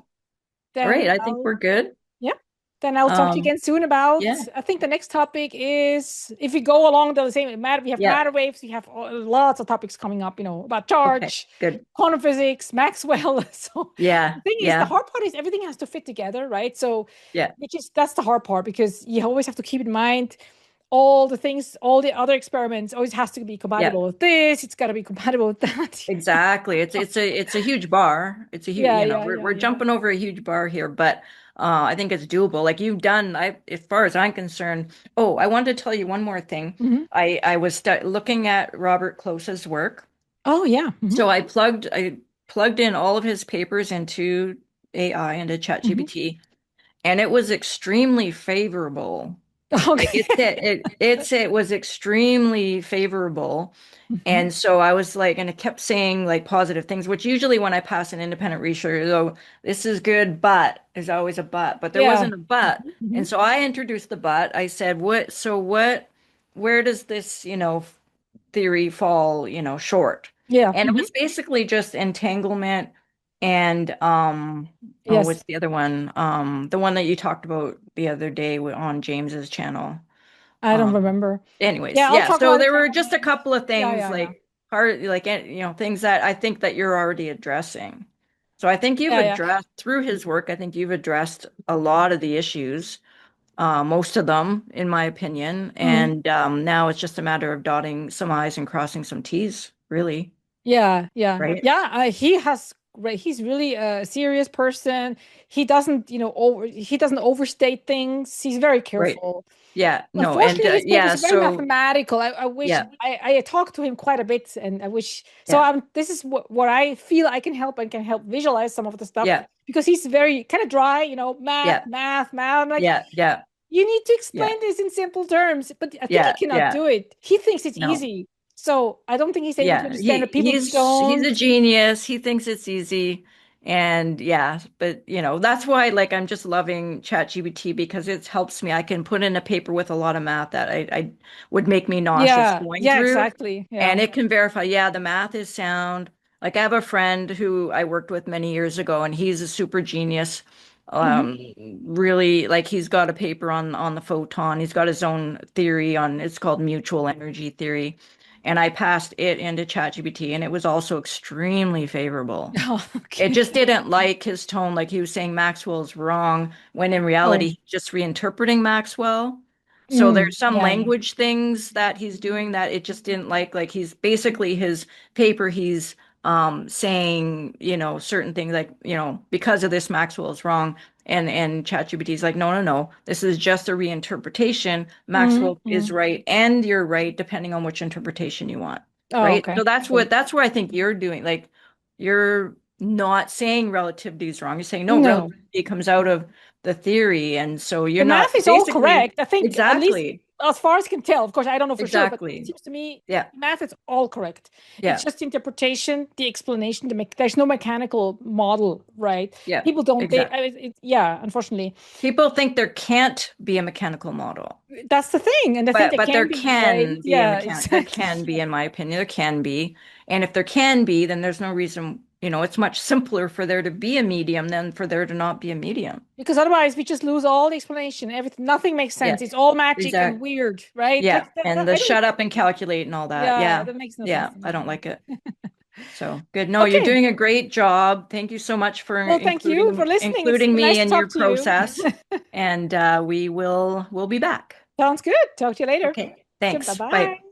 All right. then I think we're good. yeah, then I'll talk to you Um, again soon about, yeah. I think the next topic is if we go along the same matter, we have Yeah. matter waves, we have lots of topics coming up, about Okay. charge, Good. quantum physics, Maxwell. So the Yeah. thing is, the Yeah. hard part is everything has to fit together, right? So, Yeah. that's the hard part because you always have to keep in mind all the things, all the other experiments always has to be Yeah. compatible with this, it's got to be compatible with that. Exactly. It's a huge bar. It's a huge, Yeah, yeah, we're yeah, we're yeah. jumping over a huge bar here, but I think it's doable. Like you've done, as far as I'm concerned. Oh, I wanted to tell you one more thing. Hmm. I was st looking at Robert Close's work. Oh, yeah. So I plugged in all of his papers into AI, into Hmm. ChatGPT, and it was extremely favorable. Like Okay. it was extremely favorable. Mhm. And so I was like, and it kept saying like positive things, which usually when I pass an independent research, oh, this is good, but there's always a but there Yeah. wasn't a but. Mhm, And mhm. so I introduced the but. I said, where does this, theory fall, short? Yeah. And it Mhm. was basically just entanglement and oh, Yes. what's the other one? The one that you talked about the other day on James's channel. I don't Um, remember. anyways, Yeah, I'll yeah. talk So about there were just a entanglement. couple of Yeah, things yeah, yeah. like hard, like things that I think that you're already addressing. So I think you've Yeah, yeah. addressed through his work. I think you've addressed a lot of the issues, most of them, in my opinion. Mm. And now it's just a matter of dotting some I's and crossing some T's, really, Yeah, yeah. right? Yeah, he has great. He's really a serious person. He doesn't overstate things. He's very Right. careful. Yeah. No. And Unfortunately, his yeah. papers are very So mathematical. I wish yeah. I talked to him quite a bit, and I wish so. Yeah. This is what I feel I can help and can help visualize some of the stuff Yeah. because he's very kind of dry, math, Yeah. math, math. I'm like, Yeah. Yeah. you need to Yeah. explain this in simple terms, but I think he Yeah. cannot Yeah. do it. He thinks it's No. easy. So I don't think he's able to Yeah, understand that people he's a don't. genius. He thinks it's easy. And yeah, but that's why like I'm just loving ChatGPT because it helps me. I can put in a paper with a lot of math that I would make me nauseous Yeah, going yeah, through. exactly. And Yeah. it can verify, yeah, the math is sound. Like I have a friend who I worked with many years ago, and he's a super genius. Hmm. Um, Really, like he's got a paper on the photon. He's got his own theory on it's called mutual energy theory. And I passed it into ChatGPT, and it was also extremely favorable. Oh, It okay. just didn't like his tone, like he was saying Maxwell's wrong, when in reality, Oh, he's just reinterpreting Maxwell. So mm, there's some yeah. language things that he's doing that it just didn't like. Like he's basically his paper, he's saying, certain things like, because of this, Maxwell's wrong. And ChatGPT is like, no, no, no. This is just a reinterpretation. Mm, Maxwell is mm. right, and you're right, depending on which interpretation you want. Oh, Right. okay. So that's what I think you're doing. Like you're not saying relativity is wrong. You're saying no, No. relativity comes out of the theory. And so you're The not math is all basically correct. I think, at least exactly, as far as I can tell, of course, I don't know for sure, but it exactly. seems to me Yeah, math is all correct. It's yeah, just the interpretation, the explanation, there's no mechanical model, right? yeah, People don't, exactly. yeah, unfortunately. People think there can't be a mechanical model, That's the thing. And I think but there there can be, right? can be a Yeah, mechanic. There exactly. can be, in my opinion, there can be. And if there can be, then there's no reason, it's much simpler for there to be a medium than for there to not be a medium. Because otherwise we just lose all the explanation. Everything, nothing makes Yeah, sense. It's all magic and exactly. weird, right? Yeah, and the I don't, shut up and calculate and all that. yeah, Yeah, that makes no sense yeah, to I me. don't Yeah. like it. So good. No, you're Okay. doing a great job. Thank you so much for Well, thank you for listening. It's including been nice me to in your talk to you. process. And we'll be back. Sounds good. Talk to you later. Okay, Okay, thanks. bye-bye. Bye.